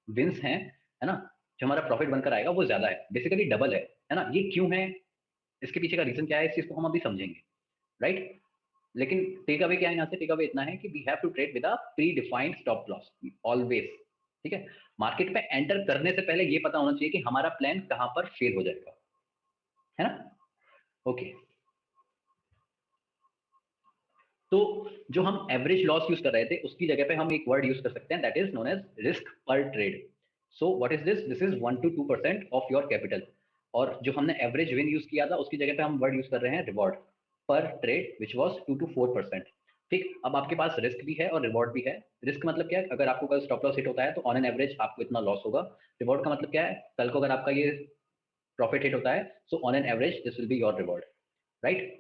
विन्स हैं, है ना, जो हमारा प्रॉफिट बनकर आएगा वो ज्यादा है, बेसिकली डबल है ना. ये क्यों है, इसके पीछे का रीजन क्या है, इस चीज को हम अभी समझेंगे. राइट. लेकिन टेक अवे क्या है यहाँ से? टेक अवे इतना है कि we have to trade with a pre defined stop loss always. ठीक है. मार्केट में एंटर करने से पहले ये पता होना चाहिए कि हमारा प्लान कहां पर फेल हो जाएगा, है ना. ओके. तो जो हम एवरेज लॉस यूज कर रहे थे उसकी जगह पे हम एक वर्ड यूज कर सकते हैं, that is known as risk per trade. So what is this? This is 1 to 2% of your capital. और जो हमने एवरेज विन यूज किया था उसकी जगह पे हम वर्ड यूज कर रहे हैं रिवॉर्ड पर ट्रेड, विच वॉज 2 to 4%. ठीक. अब आपके पास रिस्क भी है और रिवॉर्ड भी है. रिस्क मतलब क्या है? अगर आपको कल स्टॉप लॉस हिट होता है तो ऑन एन एवरेज आपको इतना लॉस होगा. रिवॉर्ड का मतलब क्या है? कल को अगर आपका ये प्रॉफिट हिट होता है so on an average this will be your reward. Right.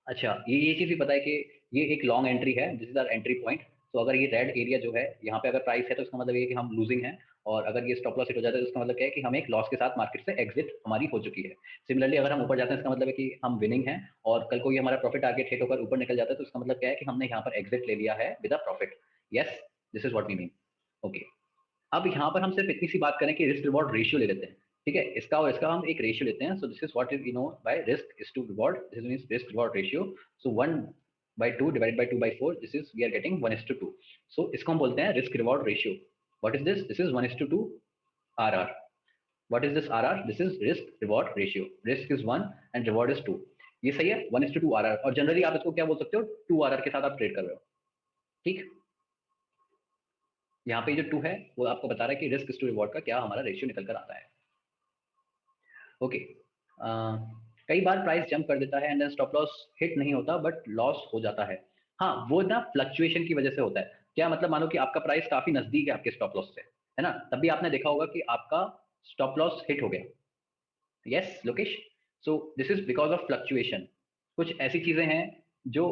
अच्छा, ये चीज भी पता है कि ये एक लॉन्ग एंट्री है, this is our entry point. तो अगर ये रेड एरिया जो है यहाँ पे अगर प्राइस है तो इसका मतलब ये है कि हम लूजिंग है, और अगर ये स्टॉप लॉस हिट हो जाता है तो इसका मतलब क्या है कि हम एक लॉस के साथ मार्केट से एग्जिट हमारी हो चुकी है. सिमिलरली अगर हम ऊपर जाते हैं इसका मतलब है कि हम विनिंग हैं, और कल को ये हमारा प्रॉफिट टारगेट हिट होकर ऊपर निकल जाता है तो इसका मतलब क्या है कि हमने यहाँ पर एग्जिट ले लिया है with a profit. Yes, this is what we mean. Okay. अब यहाँ पर हम सिर्फ इतनी सी बात करें कि रिस्क रिवॉर्ड रेशियो ले लेते हैं. ठीक है. इसका और इसका हम एक रेशियो लेते हैं. सो this is what is you know bye risk is to reward. This means risk reward ratio. So 1/2 divided by 2/4, this is we are getting 1:2. So इसको हम बोलते हैं risk reward ratio. What is this? This is 1:2 RR. What is this RR? This is risk reward ratio. Risk is 1 and reward is 2. ये सही है. 1:2 RR. और generally आप इसको क्या बोल सकते हो? 2 RR के साथ आप ट्रेड कर रहे हो. ठीक. यहाँ पे जो 2 है वो आपको बता रहा है कि रिस्क टू रिवॉर्ड का क्या हमारा रेशियो निकल कर आता है. ओके. कई बार प्राइस जंप कर देता है and then stop loss hit नहीं होता बट लॉस हो जाता है. हाँ, वो ना फ्लक्चुएशन की वजह से होता है. क्या मतलब? मानो कि आपका प्राइस काफी नजदीक है आपके स्टॉप लॉस से, है ना, तब भी आपने देखा होगा कि आपका स्टॉप लॉस हिट हो गया. Yes Lokesh. So this is because of fluctuation. कुछ ऐसी चीजें हैं जो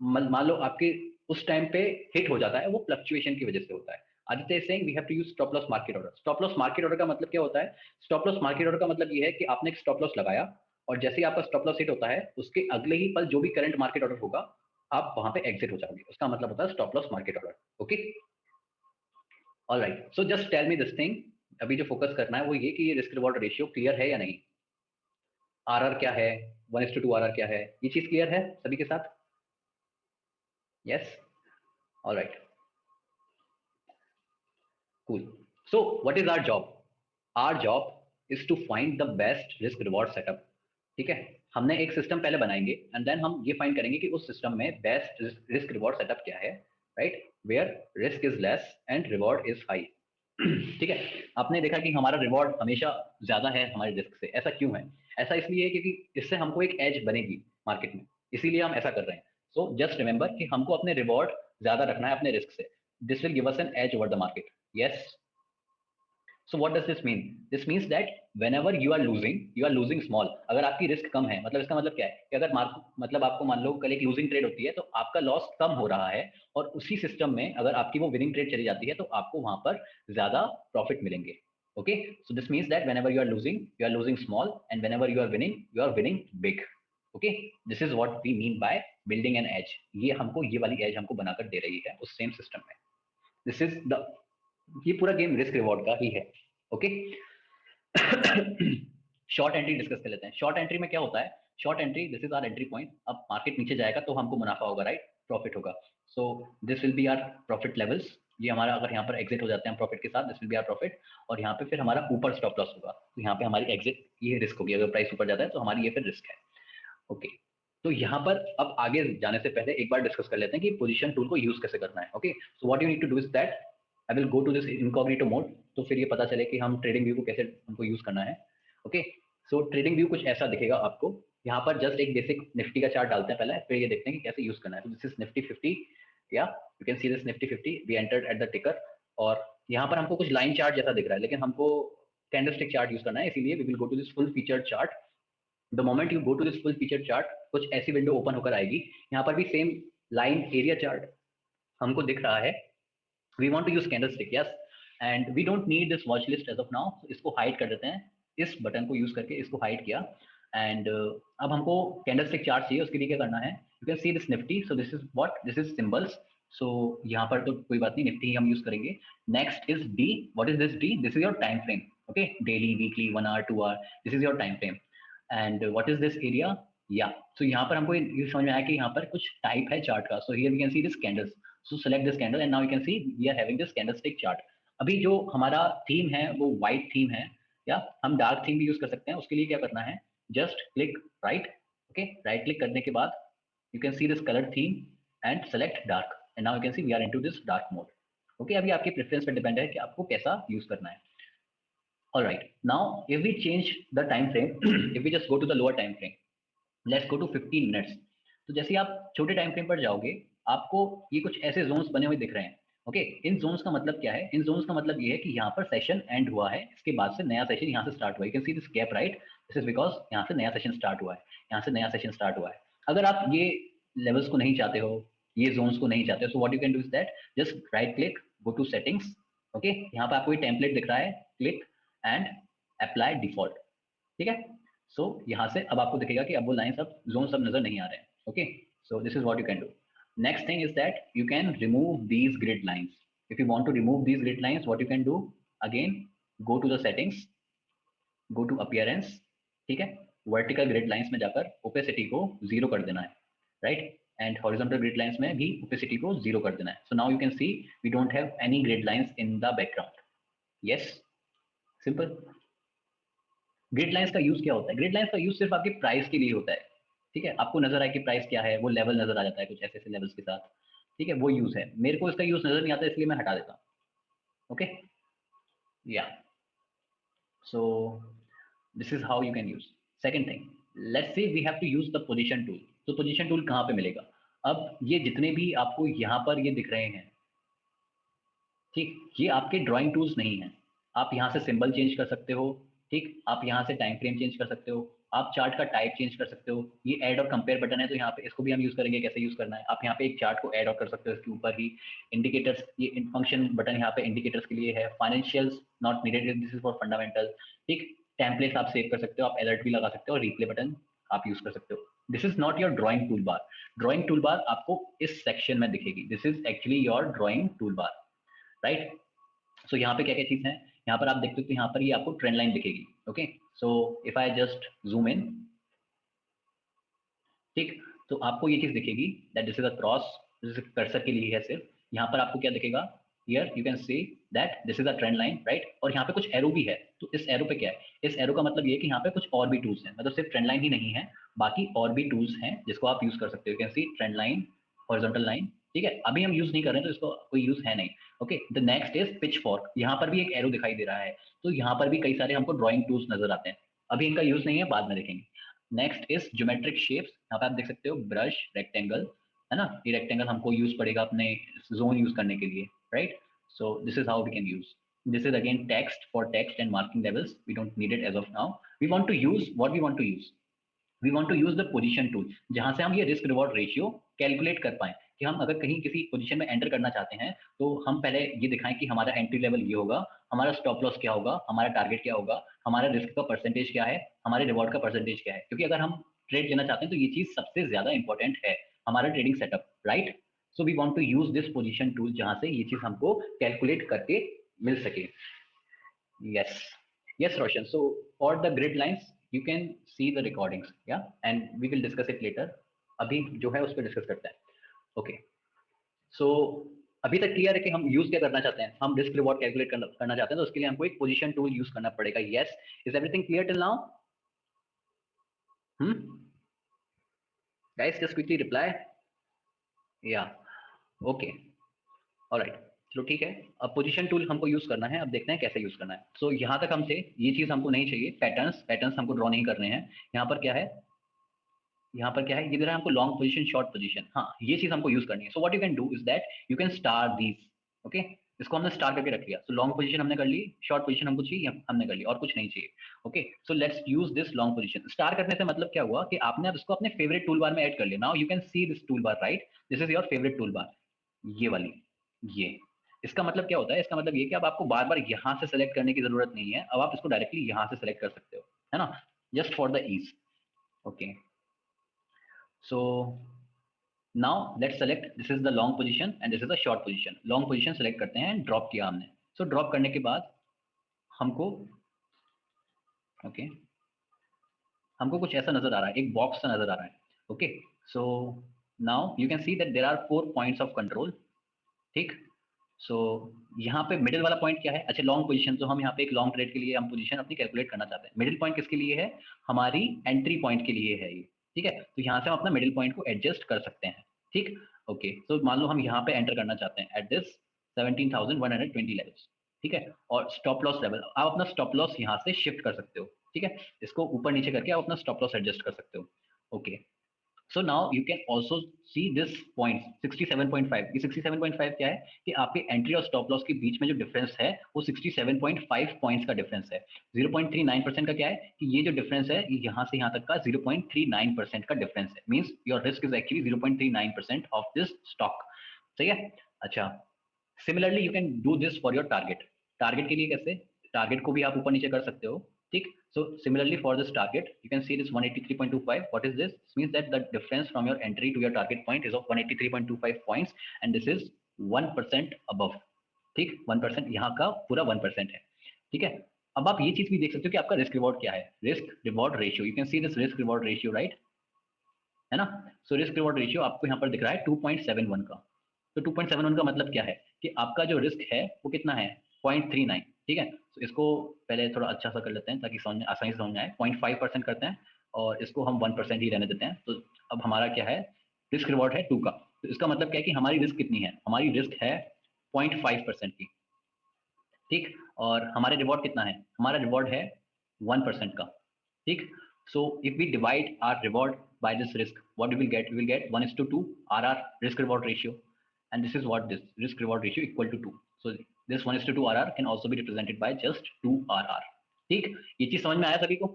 मान लो आपके उस टाइम पे हिट हो जाता है, वो फ्लक्चुएशन की वजह से होता है. Aditya is saying we have to use stop loss market order. Stop loss market order का मतलब क्या होता है? स्टॉप लॉस मार्केट ऑर्डर का मतलब ये है कि आपने एक स्टॉप लॉस लगाया और जैसे ही आपका स्टॉप लॉस हिट होता है उसके अगले ही पल जो भी करंट मार्केट ऑर्डर होगा आप वहां पे एग्जिट हो जाओगे. उसका मतलब होता है stop loss market order. Okay. Alright. So just tell me this thing. अभी जो फोकस करना है वो ये कि ये रिस्क रिवॉर्ड रेशियो क्लियर है या नहीं. आरआर क्या है, 1:2 आरआर क्या है, ये चीज क्लियर है सभी के साथ? Yes. Alright. Cool. So what is our job? Our job is to find the best risk reward setup. ठीक है. हमने एक सिस्टम पहले बनाएंगे एंड देन हम ये फाइंड करेंगे कि उस सिस्टम में बेस्ट रिस्क रिवॉर्ड सेटअप क्या है. Right. Where risk is less and reward is high. ठीक है. आपने देखा कि हमारा रिवॉर्ड हमेशा ज्यादा है हमारे रिस्क से. ऐसा क्यों है? ऐसा इसलिए है क्योंकि इससे हमको एक एज बनेगी मार्केट में, इसीलिए हम ऐसा कर रहे हैं. सो जस्ट रिमेंबर कि हमको अपने रिवॉर्ड ज्यादा रखना है अपने रिस्क से. This will give us an edge over the market. Yes. So what does this mean? This means that whenever you are losing small. अगर आपकी रिस्क कम है मतलब इसका मतलब क्या है कि अगर मतलब आपको मान लो कल एक लूजिंग ट्रेड होती है तो आपका लॉस कम हो रहा है, और उसी सिस्टम में अगर आपकी वो विनिंग ट्रेड चली जाती है तो आपको वहां पर ज्यादा प्रॉफिट मिलेंगे. Okay. So this means that whenever you are losing small, and whenever you are winning big. Okay. This is what we mean by building an edge. ये हमको ये वाली एज हमको बनाकर दे रही है उस सेम सिस्टम में. दिस इज द ये पूरा गेम रिस्क रिवॉर्ड का ही है. ओके. शॉर्ट एंट्री डिस्कस कर लेते हैं. शॉर्ट एंट्री में क्या होता है? Short entry, this is our entry point. अब मार्केट नीचे जाएगा तो हमको मुनाफा होगा, राइट, प्रॉफिट होगा. So this will be our profit levels. ये हमारा अगर यहाँ पर एग्जिट हो जाते हैं प्रॉफिट के साथ, this will be our profit. और यहाँ पे फिर हमारा ऊपर स्टॉप लॉस होगा, तो यहाँ पे हमारी एग्जिट ये रिस्क होगी. अगर प्राइस ऊपर जाता है तो हमारी ये फिर रिस्क है. ओके. तो यहाँ पर अब आगे जाने से पहले एक बार डिस्कस कर लेते हैं कि पोजीशन टूल को यूज कैसे करना है. Okay. So what you need to do is that I will go to this incognito mode, तो फिर ये पता चले कि हम ट्रेडिंग व्यू को कैसे हमको यूज करना है. ओके. सो ट्रेडिंग व्यू कुछ ऐसा दिखेगा आपको। यहाँ पर जस्ट एक बेसिक निफ्टी का चार्ट डालते हैं पहले, फिर ये देखते हैं कि कैसे यूज करना है। तो दिस इज निफ्टी 50, या you can see this Nifty 50, we entered at the ticker. और यहाँ पर हमको कुछ लाइन चार्ट जैसा दिख रहा है, लेकिन हमको कैंडलस्टिक चार्ट यूज करना है, इसीलिए we will go to this full feature chart. The moment you go to this full feature chart, कुछ ऐसी विंडो ओपन होकर आएगी। यहाँ पर भी सेम लाइन एरिया चार्ट हमको दिख रहा है। We want to use candlestick, yes, and we don't need this watch list as of now. इसको हाइड कर देते हैं, इस बटन को यूज करके इसको हाइड किया। एंड अब हमको कैंडलस्टिक चार्ट चाहिए, उसके लिए क्या करना है, you can see this Nifty. So this is what, this is symbols. So यहाँ पर तो कोई बात नहीं, निफ्टी ही हम यूज करेंगे। Next is D. What is this D? This is your time frame, okay, daily, weekly, 1 hour, 2 hour, this is your time frame. And what is this area? Yeah so यहाँ पर हमको ये समझ में आया कि यहाँ पर कुछ टाइप है चार्ट का। So here we can see this candles. So select this candle and now you can see we are having this candlestick chart. अभी जो हमारा थीम है वो व्हाइट थीम है, या हम डार्क थीम भी यूज कर सकते हैं। उसके लिए क्या करना है, just click right, okay, right click करने के बाद you can see this colour theme and select dark, and now you can see we are into this dark mode. Okay, अभी आपके प्रेफरेंस पर डिपेंड है कि आपको कैसा यूज करना है। All right, now if we change the time frame, if we just go to the lower time frame, let's go to 15 minutes। तो जैसे आप छोटे टाइम फ्रेम पर जाओगे, आपको ये कुछ ऐसे जोन्स बने हुए दिख रहे हैं। ओके, इन जोन्स का मतलब क्या है? इन जोन्स का मतलब ये है कि यहाँ पर सेशन एंड हुआ है, इसके बाद से नया सेशन यहाँ से स्टार्ट हुआ है। You can see this gap, right? This is because यहाँ से नया सेशन स्टार्ट हुआ है, यहाँ से नया सेशन स्टार्ट हुआ है। अगर आप ये लेवल्स को नहीं चाहते हो, ये जोन्स को नहीं चाहते हो, so what you can do is that, just right click, go to settings. Okay, यहाँ पर आपको ये टेम्पलेट दिख रहा है, क्लिक एंड अप्लाई डिफॉल्ट। ठीक है, सो यहाँ से अब आपको दिखेगा कि अब वो लाइन सब जोन सब नजर नहीं आ रहे हैं। Okay, so this is what you can do. Next thing is that you can remove these grid lines. If you want to remove these grid lines, what you can do, again go to the settings, go to appearance. ठीक है, vertical grid lines में जाकर opacity को 0 कर देना है, right, and horizontal grid lines में भी ओपेसिटी को 0 कर देना है। So now you can see we don't have any grid lines in the background. Yes, simple. Grid lines का यूज क्या होता है? ग्रिड लाइंस का यूज सिर्फ आपकी प्राइस के लिए होता है। ठीक है, आपको नजर आए कि प्राइस क्या है, वो लेवल नजर आ जाता है कुछ ऐसे ऐसे लेवल्स के साथ। ठीक है, वो यूज है। मेरे को इसका यूज नजर नहीं आता, इसलिए मैं हटा देता हूँ। Okay, yeah, so this is how you can use. Second thing, let's say we have to use the position tool. तो पोजीशन टूल कहाँ पे मिलेगा? अब ये जितने भी आपको यहाँ पर ये दिख रहे हैं, ठीक, ये आपके ड्राइंग टूल्स नहीं हैं। आप यहाँ से सिंबल चेंज कर सकते हो, ठीक, आप यहाँ से टाइम फ्रेम चेंज कर सकते हो, आप चार्ट का टाइप चेंज कर सकते हो। ये ऐड और कंपेयर बटन है, तो यहाँ पे इसको भी हम यूज करेंगे, कैसे यूज करना है। आप यहाँ पे एक चार्ट को ऐड और कर सकते हो इसके ऊपर ही। इंडिकेटर्स, ये फंक्शन बटन यहाँ पे इंडिकेटर्स के लिए है। Financials not needed, this is for fundamental. ठीक, टेम्पलेट्स आप सेव कर सकते हो, आप अलर्ट भी लगा सकते हो, और रिप्ले बटन आप यूज कर सकते हो। This is not your drawing tool bar. Drawing tool bar आपको इस सेक्शन में दिखेगी। This is actually your drawing tool bar, right. So यहाँ पे क्या क्या चीज है, यहाँ पर आप देखते हो कि यहाँ पर ये आपको ट्रेंड लाइन दिखेगी। Okay, so if I just zoom in, ठीक, तो आपको ये चीज दिखेगी that this is a cross, cursor के लिए है सिर्फ। यहाँ पर आपको क्या दिखेगा, here you can see that this is a trend line, right, और यहाँ पे कुछ एरो भी है। तो इस एरो पे क्या है, इस एरो का मतलब ये है कि यहाँ पे कुछ और भी टूल्स हैं, मतलब सिर्फ ट्रेंड लाइन ही नहीं है, बाकी और भी टूल्स हैं जिसको आप यूज कर सकते हो। You can C trend line, horizontal line. ठीक है, अभी हम यूज नहीं कर रहे हैं, तो इसको कोई यूज है नहीं। Okay, the next is pitch fork. यहाँ पर भी एक एरो दिखाई दे रहा है, तो यहाँ पर भी कई सारे हमको ड्रॉइंग टूल्स नजर आते हैं। अभी इनका यूज नहीं है, बाद में देखेंगे। Next is geometric shapes. यहाँ पे आप देख सकते हो ब्रश, रेक्टेंगल, है ना, ये रेक्टेंगल हमको यूज पड़ेगा अपने जोन यूज करने के लिए, right. So this is how we can use. This is again text, for text and marking levels. We don't need it as of now. We want to use what we want to use. We want to use the position tool, जहां से हम ये risk reward ratio calculate कर पाएं, कि हम अगर कहीं किसी पोजीशन में एंटर करना चाहते हैं, तो हम पहले ये दिखाएं कि हमारा एंट्री लेवल ये होगा, हमारा स्टॉप लॉस क्या होगा, हमारा टारगेट क्या होगा, हमारा रिस्क का परसेंटेज क्या है, हमारे रिवॉर्ड का परसेंटेज क्या है। क्योंकि अगर हम ट्रेड लेना चाहते हैं तो ये चीज सबसे ज्यादा इंपॉर्टेंट है, हमारा trading setup, right. So we want to use this position tool, जहां से ये चीज हमको कैलकुलेट करके मिल सके। Yes, yes, Roshan. So for the grid lines, you can see the recordings, yeah, and we will discuss it later. अभी जो है उस पर डिस्कस करते हैं। ओके, सो अभी तक क्लियर है कि हम यूज क्या करना चाहते हैं? हम रिस्क रिवॉर्ड कैलकुलेट करना चाहते हैं, तो उसके लिए हमको एक पोजीशन टूल यूज करना पड़ेगा। Yes, is everything clear till now? Guys, just quickly reply. या, ओके, ऑलराइट। चलो ठीक है, अब पोजीशन टूल हमको यूज करना है, अब देखते हैं कैसे यूज करना है। सो यहाँ तक हमसे ये चीज हमको नहीं चाहिए, पैटर्न्स पैटर्न्स हमको ड्रॉ नहीं करने हैं। यहाँ पर क्या है, यहाँ पर क्या है, ये दे रहा है हमको लॉन्ग पोजीशन शॉर्ट पोजीशन, हाँ ये चीज हमको यूज करनी है। So what you can do is that you can star these. Okay, इसको हमने स्टार करके रख लिया। सो लॉन्ग पोजीशन हमने कर ली, शॉर्ट पोजीशन हमको चाहिए, हमने कर ली, और कुछ नहीं चाहिए। Okay, so let's use this long position. Star करने से मतलब क्या हुआ कि आपने अब इसको अपने फेवरेट टूल बार में ऐड कर लिया। Now you can see this tool bar, right, this is your favourite tool bar, ये वाली, ये। इसका मतलब क्या होता है, इसका मतलब ये कि अब आपको बार बार यहाँ से सेलेक्ट करने की जरूरत नहीं है, अब आप इसको डायरेक्टली यहाँ से सेलेक्ट कर सकते हो, है ना, just for the ease. Okay, so now let's select, this is the long position and this is the short position। long position select करते हैं, ड्रॉप किया हमने। so ड्रॉप करने के बाद हमको, ओके, हमको कुछ ऐसा नजर आ रहा है, एक बॉक्स सा नजर आ रहा है। Okay, so now you can see that there are 4 points of control. ठीक, सो यहाँ पे मिडिल वाला पॉइंट क्या है, अच्छा लॉन्ग पोजीशन, तो हम यहाँ पे एक लॉन्ग ट्रेड के लिए हम पोजीशन अपनी कैलकुलेट करना चाहते हैं। मिडिल पॉइंट किसके लिए है, हमारी एंट्री पॉइंट के लिए है ये। ठीक है, तो यहाँ से हम अपना मिडिल पॉइंट को एडजस्ट कर सकते हैं। ठीक, ओके, तो मान लो हम यहाँ पे एंटर करना चाहते हैं एट दिस 17,120 लेवल्स। ठीक है, और स्टॉप लॉस लेवल, आप अपना स्टॉप लॉस यहाँ से शिफ्ट कर सकते हो। ठीक है, इसको ऊपर नीचे करके आप अपना स्टॉप लॉस एडजस्ट कर सकते हो। Okay, so now you can also see this point 67.5। ये 67.5 क्या है कि आपके एंट्री और स्टॉप लॉस के बीच में जो डिफरेंस है वो 67.5 पॉइंट्स का डिफरेंस है। 0.39% का क्या है कि ये जो डिफरेंस है ये यहाँ से यहाँ तक का 0.39% का डिफरेंस है, means your risk is actually 0.39% of this stock. सही है, अच्छा, similarly you can do this for your target. Target के लिए कैसे, टारगेट को भी आप ऊपर नीचे कर सकते हो। ठीक, so similarly for this target you can see this 183.25। what is this, this means that the difference from your entry to your target point is of 183.25 points and this is 1% above। ठीक, 1%, यहाँ का पूरा 1% है। ठीक है, अब आप ये चीज भी देख सकते हो कि आपका रिस्क रिवॉर्ड क्या है, risk reward ratio, you can see this risk reward ratio, right, है ना। सो रिस्क रिवॉर्ड रेशियो आपको यहाँ पर दिख रहा है 2.71 का। तो 2.71 का मतलब क्या है कि आपका जो रिस्क है वो कितना है, 0.39। ठीक है, तो इसको पहले थोड़ा अच्छा सा कर लेते हैं ताकि समझ आसानी से समझ में आए। 0.5% करते हैं और इसको हम 1% ही रहने देते हैं। तो अब हमारा क्या है, रिस्क रिवॉर्ड है 2 का। तो इसका मतलब क्या है कि हमारी रिस्क कितनी है, हमारी रिस्क है 0.5% की। ठीक, और हमारे रिवॉर्ड कितना है, हमारा रिवॉर्ड है 1% का। ठीक, so if we divide our reward by this risk, what we will get 1:2 RR, risk reward ratio, and this is what this risk reward ratio equal to 2। so this 1:2 RR can also be represented by just 2 RR। ठीक, ये चीज समझ में आया सभी को,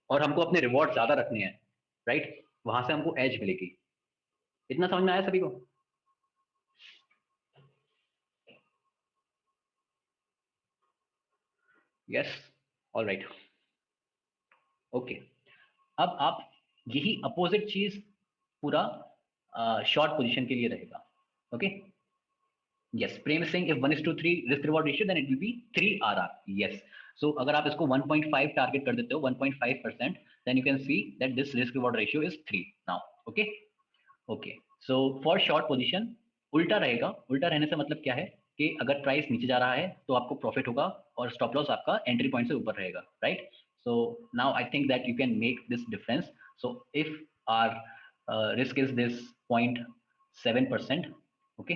और हमको अपने रिवॉर्ड ज्यादा रखने हैं, राइट, वहां से हमको एज मिलेगी। इतना समझ में आया सभी को। Yes, all right, okay. अब आप यही अपोजिट चीज पूरा शॉर्ट पोजीशन के लिए रहेगा। Okay, yes, Prem Singh, if 1:3 risk reward ratio then it will be 3 RR। Yes, so अगर आप इसको 1.5 टारगेट कर देते हो, 1.5%, then you can see that this risk reward ratio is 3 now. Okay, okay, so for short position उल्टा रहेगा। उल्टा रहने से मतलब क्या है कि अगर प्राइस नीचे जा रहा है तो आपको प्रॉफिट होगा और स्टॉप लॉस आपका एंट्री पॉइंट से ऊपर रहेगा, right. So now I think that you can make this difference. So if our risk is this 0.7%, okay,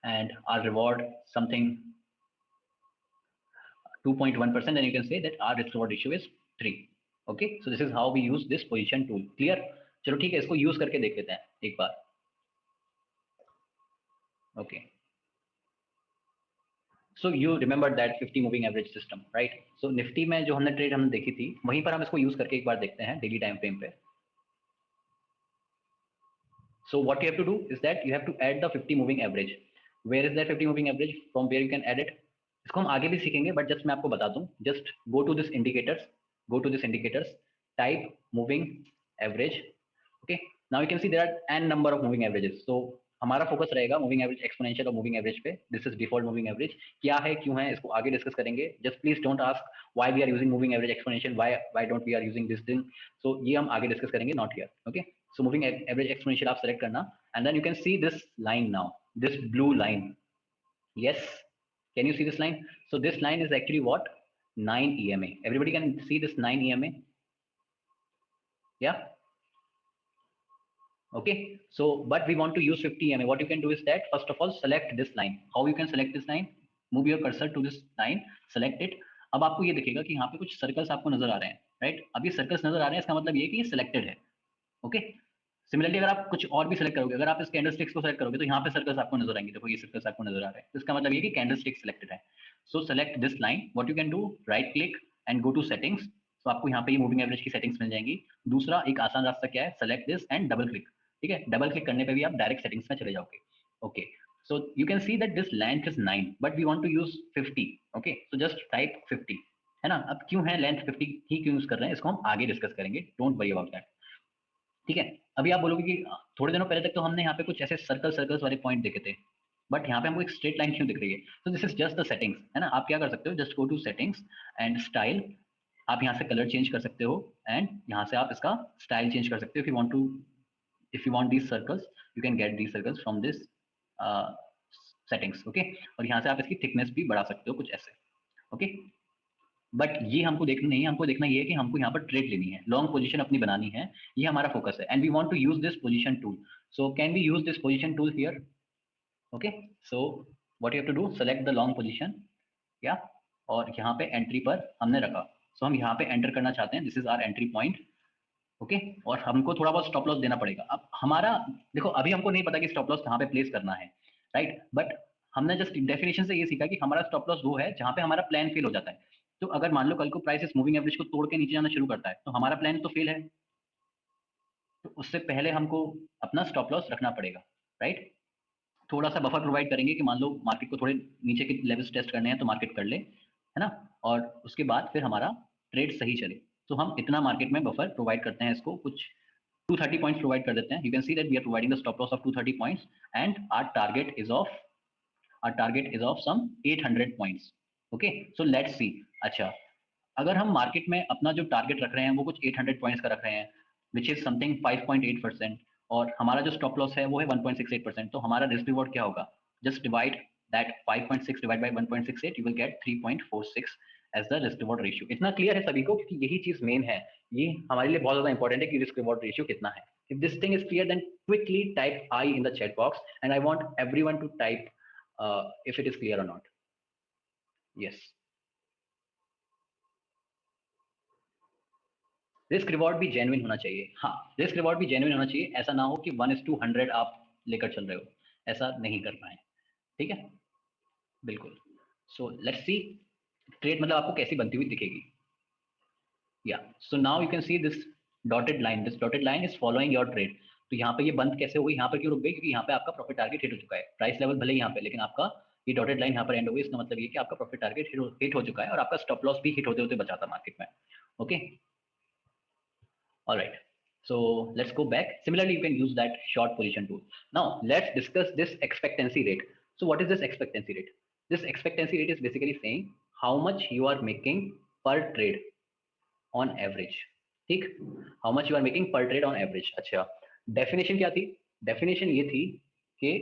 and our reward something 2.1%, then you can say that our risk reward ratio is 3। okay, so this is how we use this position tool। clear, चलो ठीक है, इसको use करके देख लेते हैं एक बार। Okay, so you remember that 50 moving average system, right. So Nifty में जो हमने ट्रेड हमने देखी थी वहीं पर हम इसको यूज करके एक बार देखते हैं डेली टाइम फ्रेम पे। So what you have to do is that you have to add the 50 moving average. Where is that 50 moving average, from where you can add it, इसको हम आगे भी सीखेंगे, बट जस्ट मैं आपको बता दूं, just go to this indicators, go to this indicators, type moving average. Okay, now you can see there are an number of moving averages. So हमारा फोकस रहेगा मूविंग एवरेज एक्सपोनेंशियल और moving average पे। This is default moving average, क्या है क्यों है इसको आगे डिस्कस करेंगे। Just please don't ask why we are using moving average exponential, why don't we are using this thing. सो ये हम आगे डिस्कस करेंगे, not here. Okay, so moving average exponential आप select करना, and then you can see this line now, this blue line। yes, can you see this line? So this line is actually what, 9 EMA। everybody can see this 9 EMA, yeah, Okay, so but we want to use 50 EMA. What you can do is that first of all select this line. How you can select this line? Move your cursor to this line, select it. अब आपको ये दिखेगा कि यहाँ पे कुछ circles आपको नजर आ रहे हैं, राइट? अब ये सर्कल्स नजर आ रहे हैं, इसका मतलब ये कि ये सिलेक्टेड है। ओके, सिमिलरली अगर आप कुछ और भी सिलेक्ट करोगे, अगर आप इस कैंडल स्टिक्स को सेलेक्ट करोगे तो यहाँ पे सर्कल्स आपको नजर आएंगे। देखो ये सर्कल्स आपको नजर आ रहे हैं, तो इसका मतलब ये कि कैंडल स्टिक सिलेक्टेड है। So select this line. What you can do, right click and go to settings. तो आपको यहाँ पे ये मूविंग एवरेज की सेटिंग्स मिल जाएंगी। दूसरा एक आसान रास्ता क्या है, select this and double click. ठीक है, डबल क्लिक करने पे भी आप डायरेक्ट सेटिंग्स में चले जाओगे। Okay, so you can see that this length is 9 but we want to use 50. okay, so just type 50, है ना? अब क्यों है लेंथ 50 ही क्यों यूज कर रहे हैं, इसको हम आगे डिस्कस करेंगे, डोंट वरी अबाउट दैट। ठीक है, अभी आप बोलोगे कि थोड़े दिनों पहले तक तो हमने यहाँ पे कुछ ऐसे सर्कल्स वाले पॉइंट देखे थे, बट यहाँ पे हमको एक स्ट्रेट लाइन क्यों दिख रही है? तो this is just the settings, है ना? आप क्या कर सकते हो, just go to settings and style. आप यहाँ से कलर चेंज कर सकते हो एंड यहाँ से आप इसका स्टाइल चेंज कर सकते हो। If you want these circles you can get these circles from this settings. Okay, और यहाँ से आप इसकी थिकनेस भी बढ़ा सकते हो कुछ ऐसे। ओके, बट ये हमको देखना नहीं है, हमको देखना ये है कि हमको यहाँ पर ट्रेड लेनी है, लॉन्ग पोजीशन अपनी बनानी है, ये हमारा फोकस है। And we want to use this position tool. So can we use this position tool here? Okay, so what you have to do, select the long position, yeah और यहाँ पे entry पर हमने रखा। सो हम यहाँ पे एंटर करना चाहते हैं, this is our entry point. Okay, और हमको थोड़ा बहुत स्टॉप लॉस देना पड़ेगा। अब हमारा देखो, अभी हमको नहीं पता कि स्टॉप लॉस कहाँ पे प्लेस करना है, राइट? बट हमने जस्ट डेफिनेशन से ये सीखा कि हमारा स्टॉप लॉस वो है जहाँ पे हमारा प्लान फेल हो जाता है। तो अगर मान लो कल को प्राइस इस मूविंग एवरेज को तोड़ के नीचे जाना शुरू करता है तो हमारा प्लान तो फेल है, तो उससे पहले हमको अपना स्टॉप लॉस रखना पड़ेगा, राइट? थोड़ा सा बफर प्रोवाइड करेंगे कि मान लो मार्केट को थोड़े नीचे के लेवल्स टेस्ट करने हैं तो मार्केट कर ले, है ना? और उसके बाद फिर हमारा ट्रेड सही चले, तो हम इतना मार्केट में बफर प्रोवाइड करते हैं, इसको कुछ 230 पॉइंट्स प्रोवाइड कर देते हैं। You can see that we are providing the stop loss of 230 points and our target is of some 800 points. Okay, so let's see. अच्छा, अगर हम मार्केट में अपना जो टारगेट रख रहे हैं वो कुछ 800 पॉइंट्स का रख रहे हैं, विच इज समथिंग 5.8%, और हमारा जो स्टॉप लॉस है वो है 1.68%, तो हमारा रिस्क रिवॉर्ड क्या होगा? Just divide that 5.6 divide by 1.68, you will get 3.46 as the risk reward ratio. इतना क्लियर है सभी को? क्योंकि यही चीज मेन है, ये हमारे लिए बहुत ज्यादा इंपॉर्टेंट है कि रिस्क रिवॉर्ड रेशियो कितना है। If this thing is clear then quickly type I in the chat box and I want everyone to type if it is clear or not. Yes. Risk reward भी genuine होना चाहिए। हाँ, risk reward भी genuine होना चाहिए। ऐसा ना हो कि 1:100 आप लेकर चल रहे हो, ऐसा नहीं करना है। ठीक है, बिल्कुल। सो लेट्स सी ट्रेड मतलब आपको कैसी बनती हुई दिखेगी। या सो now you can see this dotted line, this dotted line is following your trade. तो यहाँ पे ये बंद कैसे हो गई, यहाँ पर क्यों रुक गई? क्योंकि यहाँ पे आपका प्रॉफिट टारगेट हिट हो चुका है। प्राइस लेवल भले यहाँ पे, लेकिन आपका ये डॉटेड लाइन यहाँ पर एंड हो गई। इसका मतलब ये कि आपका प्रॉफिट टारगेट हिट हो चुका है और आपका स्टॉप लॉस भी हिट होते होते बचा था मार्केट में। Okay, all right, so let's go back. Similarly, you can use that short position tool. Now let's discuss this expectancy rate. So what is this expectancy rate? This expectancy rate is basically saying how much you are making per trade on average. ठीक, how much you are making per trade on average. अच्छा, definition क्या थी? Definition ये थी कि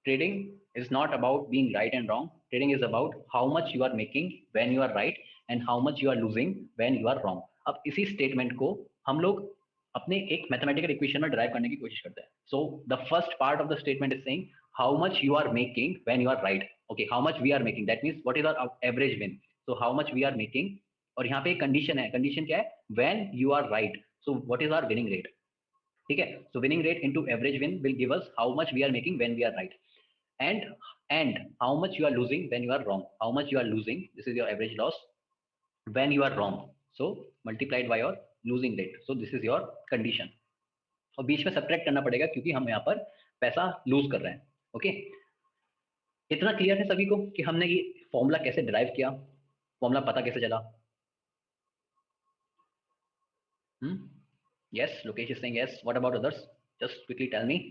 trading is not about being right and wrong. Trading is about how much you are making when you are right and how much you are losing when you are wrong. अब इसी statement को हम लोग अपने एक mathematical equation में drive करने की कोशिश करते हैं। So the first part of the statement is saying how much you are making when you are right. Okay, how much we are making, that means what is our average win. So how much we are making, और यहाँ पे एक condition है। Condition क्या है? When you are right. So what is our winning rate? ठीक है, so winning rate into average win will give us how much we are making when we are right, and how much you are losing when you are wrong. How much you are losing, this is your average loss when you are wrong, so multiplied by your losing rate. So this is your condition, और बीच में subtract करना पड़ेगा क्योंकि हम यहाँ पर पैसा loose कर रहे हैं। ओके, इतना क्लियर है सभी को कि हमने ये फॉर्मूला कैसे डिराइव किया, फॉर्मूला पता कैसे चला? Yes, Lokesh is saying yes. What about others? Just quickly tell me.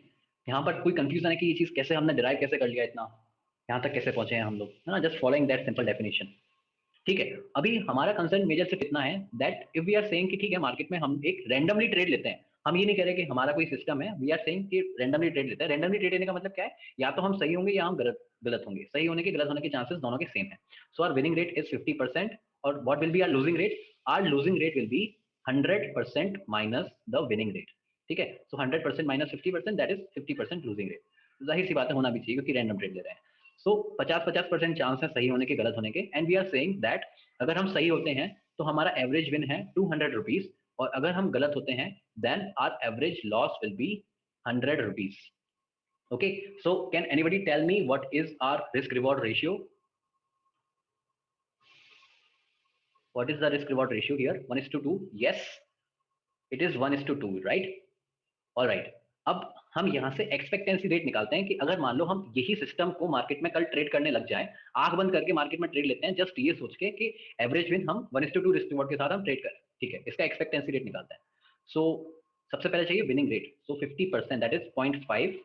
यहाँ पर कोई कंफ्यूजन है कि ये चीज कैसे हमने डिराइव कैसे कर लिया, इतना यहाँ तक कैसे पहुंचे हैं हम लोग, है ना? Just following that simple definition. ठीक है, अभी हमारा कंसर्न मेजर सिर्फ इतना है that if we are saying कि ठीक है मार्केट में हम एक रैंडमली ट्रेड लेते हैं, हम ये नहीं कह रहे कि हमारा कोई सिस्टम है, वी आर सेइंग कि रैंडमली ट्रेड लेते हैं। रैंडमली ट्रेड लेने का मतलब क्या है? या तो हम सही होंगे या हम गलत गलत होंगे। सही होने के गलत होने के चांसेस दोनों के सेम है। So our winning rate is 50%, और what will be our losing rate? Our losing rate will be 100% minus the winning rate. ठीक है। So 100% minus 50% that is 50% losing rate. जाहिर सी बात है, होना भी चाहिए क्योंकि रैंडम ट्रेड ले रहे हैं। सो 50-50% चांस है सही होने के गलत होने के, and we are saying that अगर हम सही होते हैं तो हमारा एवरेज विन है 200 रुपीज, और अगर हम गलत होते हैं then our average loss will be 100 rupees. Okay, so can anybody tell me what is our risk reward ratio? What is the risk reward ratio here? 1:2? Yes, it is 1:2, right? All right. अब हम यहाँ से expectancy rate निकालते हैं कि अगर मान लो हम यही सिस्टम को मार्केट में कल ट्रेड करने लग जाएं, आंख बंद करके मार्केट में ट्रेड लेते हैं जस्ट ये सोच के कि एवरेज विन हम 1:2 रिस्क रिवॉर्ड के साथ हम ट्रेड करें, ठीक है, इसका एक्सपेक्टेंसी रेट निकालते हैं। सो सबसे पहले चाहिए winning rate. So 50% that is 0.5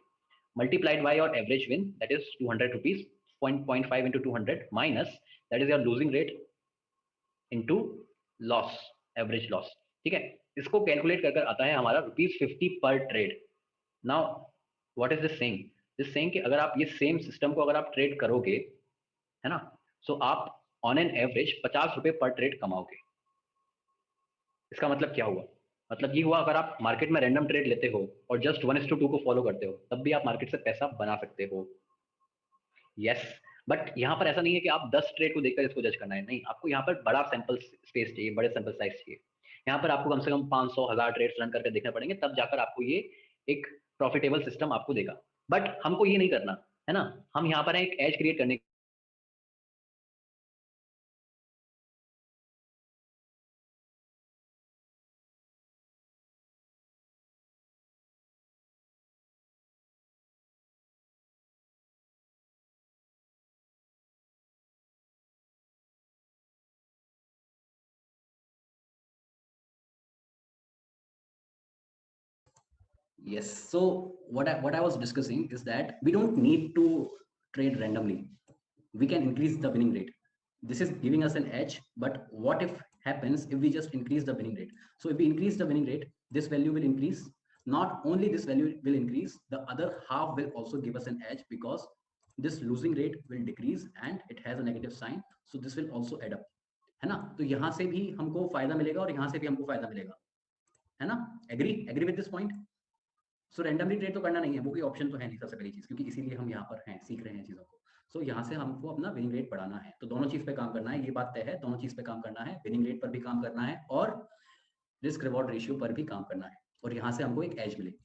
multiplied by your average win that is 200 rupees, 0.5 into 200 minus that is your losing rate into loss, average loss, ठीक है। इसको कैलकुलेट कर आता है हमारा ₹50 पर trade. Now what is this saying? This saying कि अगर आप ये सेम सिस्टम को अगर आप ट्रेड करोगे, है ना, सो आप ऑन एन एवरेज ₹50 पर ट्रेड कमाओगे। इसका मतलब क्या हुआ? मतलब ये हुआ अगर आप मार्केट में रैंडम ट्रेड लेते हो और जस्ट 1:2 को फॉलो करते हो तब भी आप मार्केट से पैसा बना सकते हो। यस, बट यहाँ पर ऐसा नहीं है कि आप 10 ट्रेड को देखकर इसको जज करना है, नहीं, आपको यहाँ पर बड़ा सैंपल स्पेस चाहिए, बड़े सैंपल साइज चाहिए। यहाँ पर आपको कम से कम 500-1000 ट्रेड्स रन करके देखने पड़ेंगे, तब जाकर आपको ये एक प्रॉफिटेबल सिस्टम आपको देगा। बट हमको ये नहीं करना है ना, हम यहाँ पर एक एज क्रिएट करने। Yes. So what I was discussing is that we don't need to trade randomly. We can increase the winning rate. This is giving us an edge. But what if happens if we just increase the winning rate? So if we increase the winning rate, this value will increase. Not only this value will increase, the other half will also give us an edge because this losing rate will decrease and it has a negative sign. So this will also add up. है ना? तो यहाँ से भी हमको फायदा मिलेगा और यहाँ से भी हमको फायदा मिलेगा, है ना? Agree with this point? So randomly trade तो करना नहीं है, वो कोई ऑप्शन तो है नहीं सबसे पहली चीज, क्योंकि इसीलिए हम यहाँ पर हैं, सीख रहे हैं चीजों को। सो यहाँ से हमको अपना विनिंग रेट बढ़ाना है, तो दोनों चीज पे काम करना है, ये बात तय है, दोनों चीज पे काम करना है, विनिंग रेट पर भी काम करना है और रिस्क रिवॉर्ड रेशियो पर भी काम करना है, और यहाँ से हमको एक एज मिलेगी।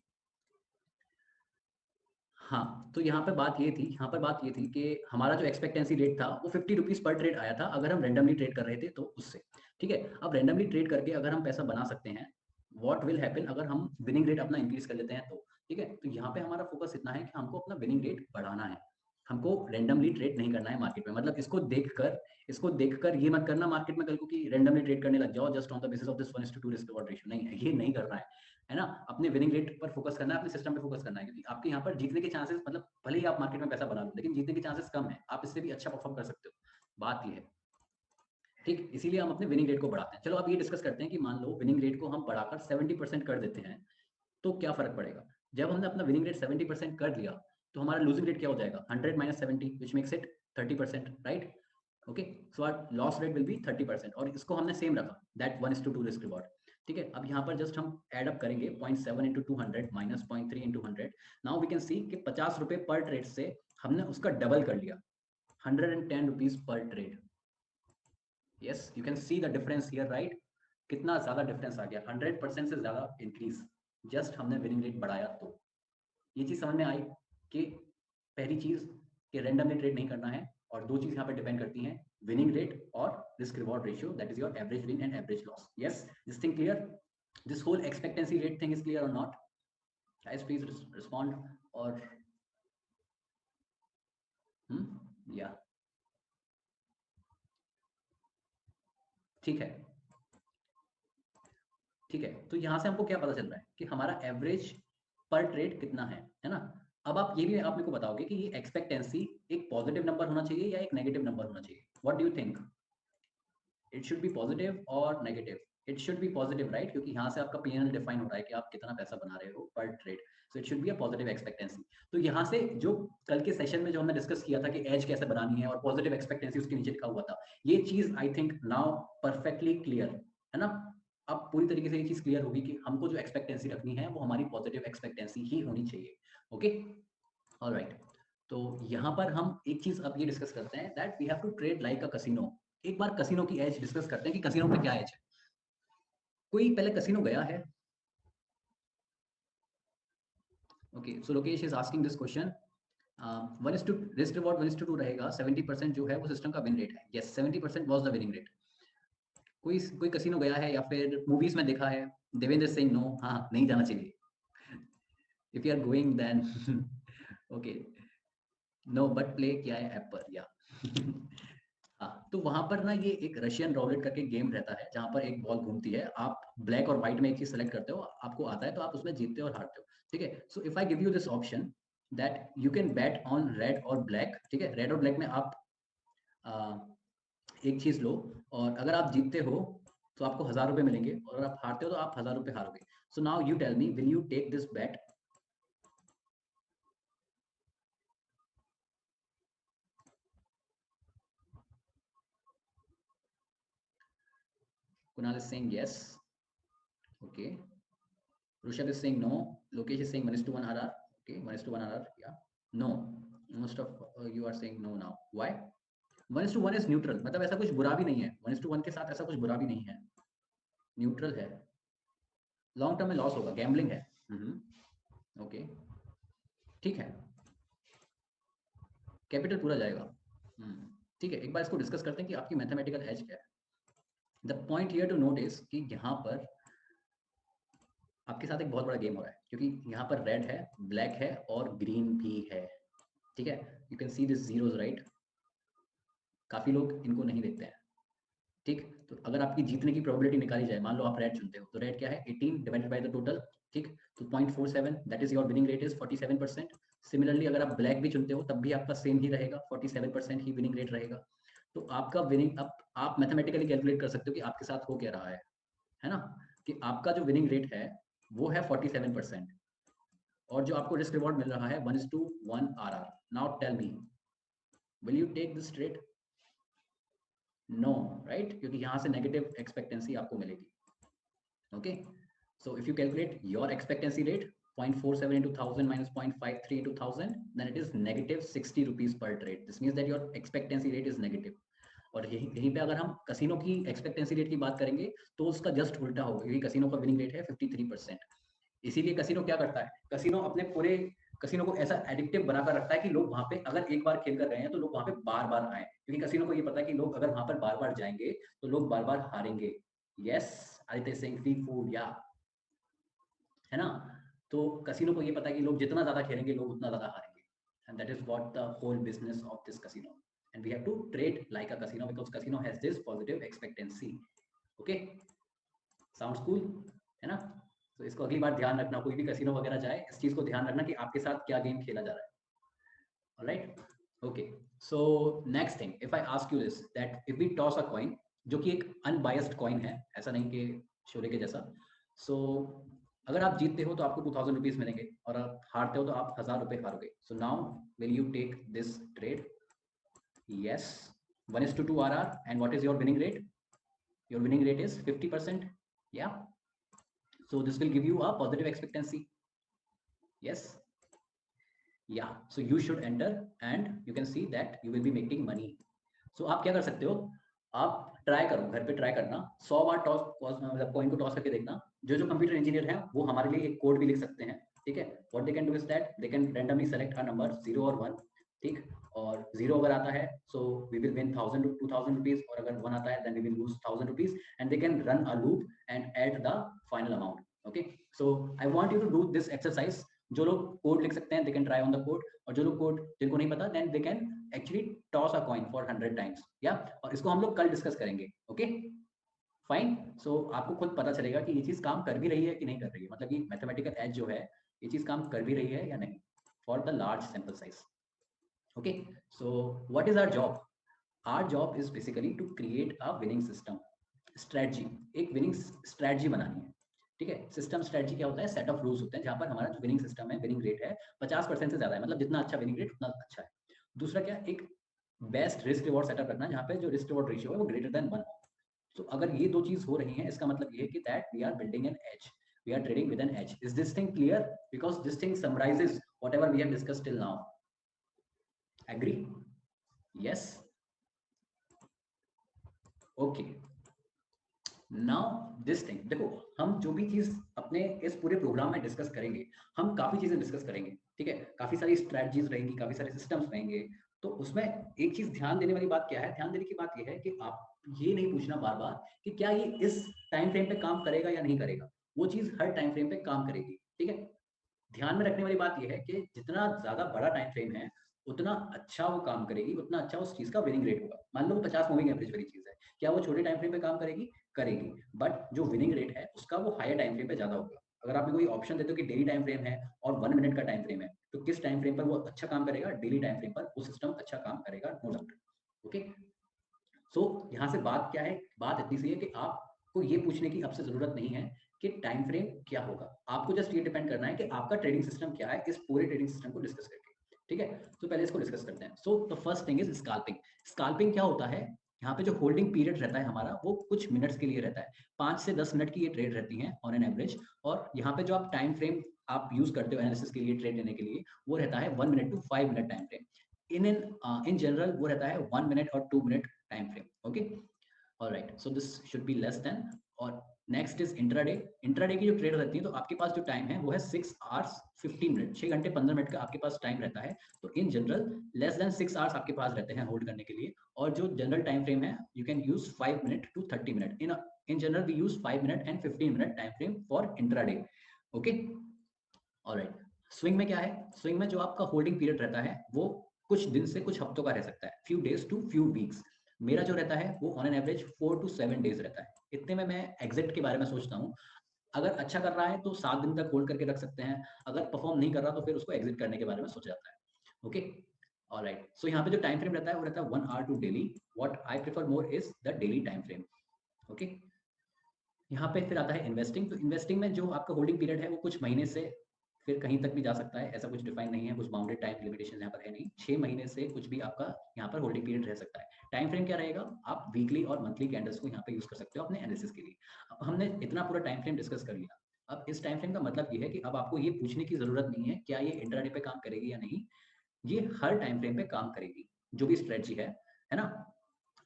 हाँ, तो यहाँ पर बात ये थी कि हमारा जो एक्सपेक्टेंसी रेट था वो 50 रुपीज पर ट्रेड आया था अगर हम रैंडमली ट्रेड कर रहे थे तो उससे, ठीक है। अब रैंडमली ट्रेड करके अगर हम पैसा बना सकते हैं, व्हाट विल हैपन अगर हम विनिंग रेट अपना इंक्रीज कर लेते हैं तो, ठीक है। तो यहाँ पे हमारा फोकस इतना है कि हमको अपना विनिंग रेट बढ़ाना है, हमको रैंडमली ट्रेड नहीं करना है मार्केट में। मतलब इसको देखकर ये मत करना मार्केट में कल को कि रैंडमली ट्रेड करने लग जाओ just on the basis of this 1:2 risk reward ratio. नहीं है, ये नहीं करना है ना। अपने विनिंग रेट पर फोकस करना है, अपने सिस्टम पे फोकस करना है, क्योंकि आपके यहाँ पर जीतने के चांसेस, मतलब भले ही आप मार्केट में पैसा बना लो लेकिन जीतने के चांसेस कम है, आप इससे भी अच्छा परफॉर्म कर सकते हो, बात ये है, ठीक। इसीलिए हम अपने विनिंग रेट को बढ़ाते हैं। चलो अब ये डिस्कस करते हैं कि मान लो विनिंग रेट को हम बढ़ाकर 70% कर देते हैं तो क्या फर्क पड़ेगा। जब हमने अपना विनिंग रेट 70% कर लिया तो हमारा लूजिंग रेट क्या हो जाएगा, 100 minus 70 which makes it 30%, right. Okay, so our loss rate will be 30%, और इसको हमने सेम रखा, दैट 1:2 रिस्क रिवॉर्ड, ठीक है। अब यहाँ पर जस्ट हम एड अप करेंगे 0.7 into 200 minus 0.3 into 100। Now we can see कि 50 रुपए पर ट्रेड से हमने उसका डबल कर लिया, 110 rupees per trade. Yes, you can see the difference here, right. कितना ज्यादा डिफरेंस आ गया, 100% से ज्यादा इंक्रीज, जस्ट हमने विनिंग रेट बढ़ाया तो। ये चीज समझ में आई कि पहली चीज कि रैंडमली ट्रेड नहीं करना है, और दो चीज यहाँ पे डिपेंड करती हैं, विनिंग रेट और risk reward ratio, that is your average win and average loss. Yes, this thing clear? This whole expectancy rate thing is clear or not? Guys please respond. और या ठीक है, ठीक है। तो यहाँ से हमको क्या पता चल रहा है कि हमारा एवरेज पर ट्रेड कितना है ना। अब आप ये भी आप मेरे को बताओगे कि ये एक्सपेक्टेंसी एक पॉजिटिव नंबर होना चाहिए या एक नेगेटिव नंबर होना चाहिए? What do you think? It should be positive और negative? It should be positive, right, क्योंकि यहाँ से आपका पीएनएल डिफाइन हो रहा है कि आप कितना पैसा बना रहे हो पर trade, so it should be a positive expectancy. तो यहाँ से जो कल के सेशन में जो हमने डिस्कस किया था कि एज कैसे बनानी है और पॉजिटिव एक्सपेक्टेंसी उसके नीचे लिखा हुआ था, ये चीज I think now perfectly clear है ना। अब पूरी तरीके से ये चीज क्लियर होगी कि हमको जो एक्सपेक्टेंसी रखनी है वो हमारी पॉजिटिव एक्सपेक्टेंसी ही होनी चाहिए। Okay, alright. तो यहाँ पर हम एक चीज अब ये डिस्कस करते हैं that we have to trade like a casino. एक बार कसिनो की एज डिस्कस करते हैं कि कसिनो पे क्या एज है। कोई पहले कसिनो गया है? Okay, so Lokesh is asking this question. 1:2 risk reward 1:2 रहेगा। 70% जो है वो सिस्टम का विन रेट है। Yes, 70% was the winning rate. कोई कसिनो गया है या फिर मूवीज में देखा है? देवेंद्र सिंह नो, हाँ नहीं जाना चाहिए। If you are going then okay, no but play किया है ऐप पर या हाँ, तो वहां पर ना ये एक रशियन रॉलेट करके गेम रहता है जहां पर एक बॉल घूमती है, आप ब्लैक और व्हाइट में एक चीज सेलेक्ट करते हो, आपको आता है तो आप उसमें जीतते हो और हारते हो। ठीक है, सो if I give you this option that you can bat on red और ब्लैक। ठीक है, रेड और ब्लैक में आप एक चीज लो, और अगर आप जीतते हो तो आपको 1000 रुपए मिलेंगे, और अगर आप हारते हो तो आप 1000 रुपए हारोगे। So now you tell me, will you take this bet? Kunal is saying yes. Okay. Rushabh is saying no. Lokesh is saying 1:1 RR. Okay, 1:1 RR. Yeah. No. Most of you are saying no now. Why? 1:1 is neutral. मतलब ऐसा कुछ बुरा भी नहीं है। 1:1 के साथ ऐसा कुछ बुरा भी नहीं है, न्यूट्रल है। लॉन्ग टर्म में लॉस होगा, गैम्बलिंग है। ओके, ठीक है, कैपिटल पूरा जाएगा। ठीक है, एक बार इसको डिस्कस करते हैं कि आपकी मैथमेटिकल एज क्या है। The point here to note is कि यहाँ पर आपके साथ एक बहुत बड़ा गेम हो रहा है, क्योंकि यहाँ पर रेड है, ब्लैक है और ग्रीन भी है। ठीक है, you can see this zeros right. काफी लोग इनको नहीं देखते हैं। ठीक, तो अगर आपकी जीतने की प्रोबेबिलिटी निकाली जाए, मान लो आप रेड चुनते हो, तो रेड क्या है? 18 डिवाइडेड बाय द टोटल। ठीक, तो 0.47 that is your winning rate is 47%। Similarly अगर आप ब्लैक भी चुनते हो तब भी आपका सेम ही रहेगा, 47% ही विनिंग रेट रहेगा। तो आपका विनिंग, अब आप मैथमेटिकली कैलकुलेट कर सकते हो कि आपके साथ हो क्या रहा है ना, कि आपका जो विनिंग रेट है वो है 47%, और जो आपको रिस्क रिवॉर्ड मिल रहा है 1:1 RR। Now tell me, will you take this trade? No, right, क्योंकि यहाँ से नेगेटिव एक्सपेक्टेंसी आपको मिलेगी। Okay, so if you calculate your expectancy rate 0.47 into 1000 minus 0.53 into 1000, then it is negative 60 rupees per trade. This means that your expectancy rate is negative. और यहीं पे अगर हम कसिनो की एक्सपेक्टेंसी रेट की बात करेंगे तो उसका जस्ट उल्टा होगा, क्योंकि कसिनो का विनिंग रेट है 53%। इसीलिए कसिनो क्या करता है, कसिनो अपने पूरे कसिनो को ऐसा एडिक्टिव बनाकर रखता है कि लोग वहां पे अगर एक बार खेल कर रहे हैं तो लोग वहां पे बार बार आए, क्योंकि कसिनो को ये पता है कि लोग अगर वहां पर बार बार जाएंगे तो लोग बार बार हारेंगे। Yes, Aditya Singh, free food, या है ना। तो कसिनो को ये पता है कि लोग जितना ज्यादा खेलेंगे लोग उतना ज्यादा हारेंगे, and that is what the whole business of this casino, and we have to trade like a casino because casino has this positive expectancy. Okay, sounds cool, है ना। तो इसको अगली बार ध्यान रखना, कोई भी कसिनो वगैरह जाए इस चीज को ध्यान रखना कि आपके साथ क्या गेम खेला जा रहा है। Alright, okay, so next thing, if I ask you this that if we toss a coin, जो कि एक अनबायस्ड कॉइन है, ऐसा नहीं कि शोले के जैसा। सो अगर आप जीतते हो तो आपको 2000 रुपीज मिलेंगे, और आप हारते हो तो आप 1000 रुपए हारोगे। So now will you take this trade? Yes, 1:2 RR, and what is your winning rate? Your winning rate is 50%, yeah. So this will give you a positive expectancy. Yes, yeah, so you should enter and you can see that you will be making money. So आप क्या कर सकते हो, आप try करो, घर पे try करना, 100 बार टॉस मतलब कॉइन को टॉस करके देखना। जो कंप्यूटर इंजीनियर हैं वो हमारे लिए एक कोड भी लिख सकते हैं। ठीक है, what they can do is that they can randomly select a number 0 और 1। ठीक, और 0 अगर आता है so we will win 1000 to 2000 rupees, और अगर 1 आता है then we will lose 1000 rupees, and they can run a loop and add the final amount. Okay, so I want you to do this exercise. जो लोग code लिख सकते हैं दे can try on the code, और जो लोग code जिनको नहीं पता then they can actually toss a coin for 100 times, yeah. और इसको हम लोग कल डिस्कस करेंगे। Okay, fine. सो आपको खुद पता चलेगा कि ये चीज काम कर भी रही है कि नहीं कर रही है, मतलब कि मैथमेटिकल एज जो है ये चीज काम कर भी रही है या नहीं, for the large sample size. Okay, so what is our job? Our job is basically to create a winning system, strategy. एक विनिंग स्ट्रेटजी बनानी है। ठीक है, सिस्टम स्ट्रेटजी क्या होता है? सेट ऑफ रूल्स होते हैं जहां पर हमारा जो विनिंग सिस्टम है, विनिंग रेट है 50% से ज्यादा है, मतलब जितना अच्छा विनिंग रेट उतना अच्छा है। दूसरा क्या, एक बेस्ट रिस्क रिवॉर्ड सेटअप रखना जहाँ पे जो रिस्क रिवॉर्ड रेशियो है वो ग्रेटर देन 1 हो। तो अगर ये दो चीज हो रही हैं, इसका मतलब ये है कि that we are building an edge, we are trading with an edge. Is this thing clear? Because this thing summarizes whatever we have discussed till now. Agree? Yes? Okay. Now this thing, देखो हम जो भी चीज अपने इस पूरे programme में discuss करेंगे, हम काफी चीजें डिस्कस करेंगे, ठीक है, काफी सारी स्ट्रेटजीज रहेंगी, काफी सारे सिस्टम्स रहेंगे। तो उसमें एक चीज ध्यान देने वाली बात क्या है, ध्यान देने की बात यह है कि आप ये नहीं पूछना बार बार कि क्या ये इस टाइम फ्रेम पे काम करेगा या नहीं करेगा, वो चीज हर टाइम फ्रेम पे काम करेगी, ठीक है। ध्यान में रखने वाली बात यह है कि जितना ज्यादा बड़ा टाइम फ्रेम है उतना अच्छा वो काम करेगी, उतना अच्छा उस चीज का विनिंग रेट होगा। मान लो वो 50 मूविंग एवरेज वाली चीज है, क्या वो छोटे टाइम फ्रेम पे काम करेगी? करेगी, बट जो विनिंग रेट है उसका वो हायर टाइम फ्रेम पे ज्यादा होगा। अगर आप कोई ऑप्शन देते हो कि डेली टाइम फ्रेम है और 1 मिनट का टाइम फ्रेम है, तो किस टाइम फ्रेम पर वो अच्छा काम करेगा? डेली टाइम फ्रेम पर वो सिस्टम अच्छा काम करेगा, नो डाउट। ओके, सो यहाँ से बात क्या है, बात इतनी सी है कि आपको ये पूछने की अब से जरूरत नहीं है कि टाइम फ्रेम क्या होगा, आपको जस्ट ये डिपेंड करना है कि आपका ट्रेडिंग सिस्टम क्या है, इस पूरे ट्रेडिंग सिस्टम को डिस्कस करके, ठीक है। तो पहले इसको डिस्कस करते हैं। So the first thing is scalping. Scalping क्या होता है? यहाँ पे जो होल्डिंग पीरियड रहता है हमारा, वो कुछ मिनट्स के लिए रहता है, 5 से 10 मिनट की ये ट्रेड रहती है ऑन एन एवरेज। और यहाँ पे जो आप टाइम फ्रेम आप यूज करते हो एनालिसिस के लिए, ट्रेड लेने के लिए, वो रहता है 1 minute to 5 minute time frame. In general वो रहता है 1 मिनट और 2 minute time frame. Okay, alright, so this should be less than. और नेक्स्ट इज इंट्राडे। इंट्राडे की जो ट्रेड रहती है, तो आपके पास जो टाइम है वो है 6 आवर्स 15 मिनट, 6 घंटे 15 मिनट का आपके पास टाइम रहता है। तो in general less than 6 hours आपके पास रहते हैं होल्ड करने के लिए। और जो जनरल टाइम फ्रेम है, you can use 5 minute to 30 minute. In general we use 5 minute and 15 minute time frame for intraday. Okay, alright. Swing में क्या है? स्विंग में जो आपका होल्डिंग पीरियड रहता है वो कुछ दिन से कुछ हफ्तों का रह सकता है, few days to few weeks. मेरा जो रहता है वो on an average 4 to 7 days रहता है। इतने में मैं एग्जिट के बारे में सोचता हूँ। अगर अच्छा कर रहा है तो 7 दिन तक होल्ड करके रख सकते हैं, अगर परफॉर्म नहीं कर रहा तो फिर उसको एग्जिट करने के बारे में सोचा जाता है। Okay, alright. सो यहाँ पे जो टाइम फ्रेम रहता है वो रहता है 1 hour to daily. What I prefer more is the daily time frame. Okay, यहाँ पे फिर आता है इन्वेस्टिंग। तो इन्वेस्टिंग में जो आपका होल्डिंग पीरियड है वो कुछ महीने से फिर कहीं तक भी जा सकता है, ऐसा कुछ डिफाइन नहीं है, कुछ बाउंडेड टाइम लिमिटेशन यहाँ पर है नहीं। 6 महीने से कुछ भी आपका यहाँ पर होल्डिंग पीरियड रह सकता है। टाइम फ्रेम क्या रहेगा? आप वीकली और मंथली कैंडल्स को यहाँ पे यूज कर सकते हो अपने एनालिसिस के लिए। अब हमने इतना पूरा टाइम फ्रेम डिस्कस कर लिया। अब इस टाइम फ्रेम का मतलब ये है कि अब आपको ये पूछने की जरूरत नहीं है क्या ये इंट्राडे पे काम करेगी या नहीं, ये हर टाइम फ्रेम पे काम करेगी, जो भी स्ट्रेटजी है ना।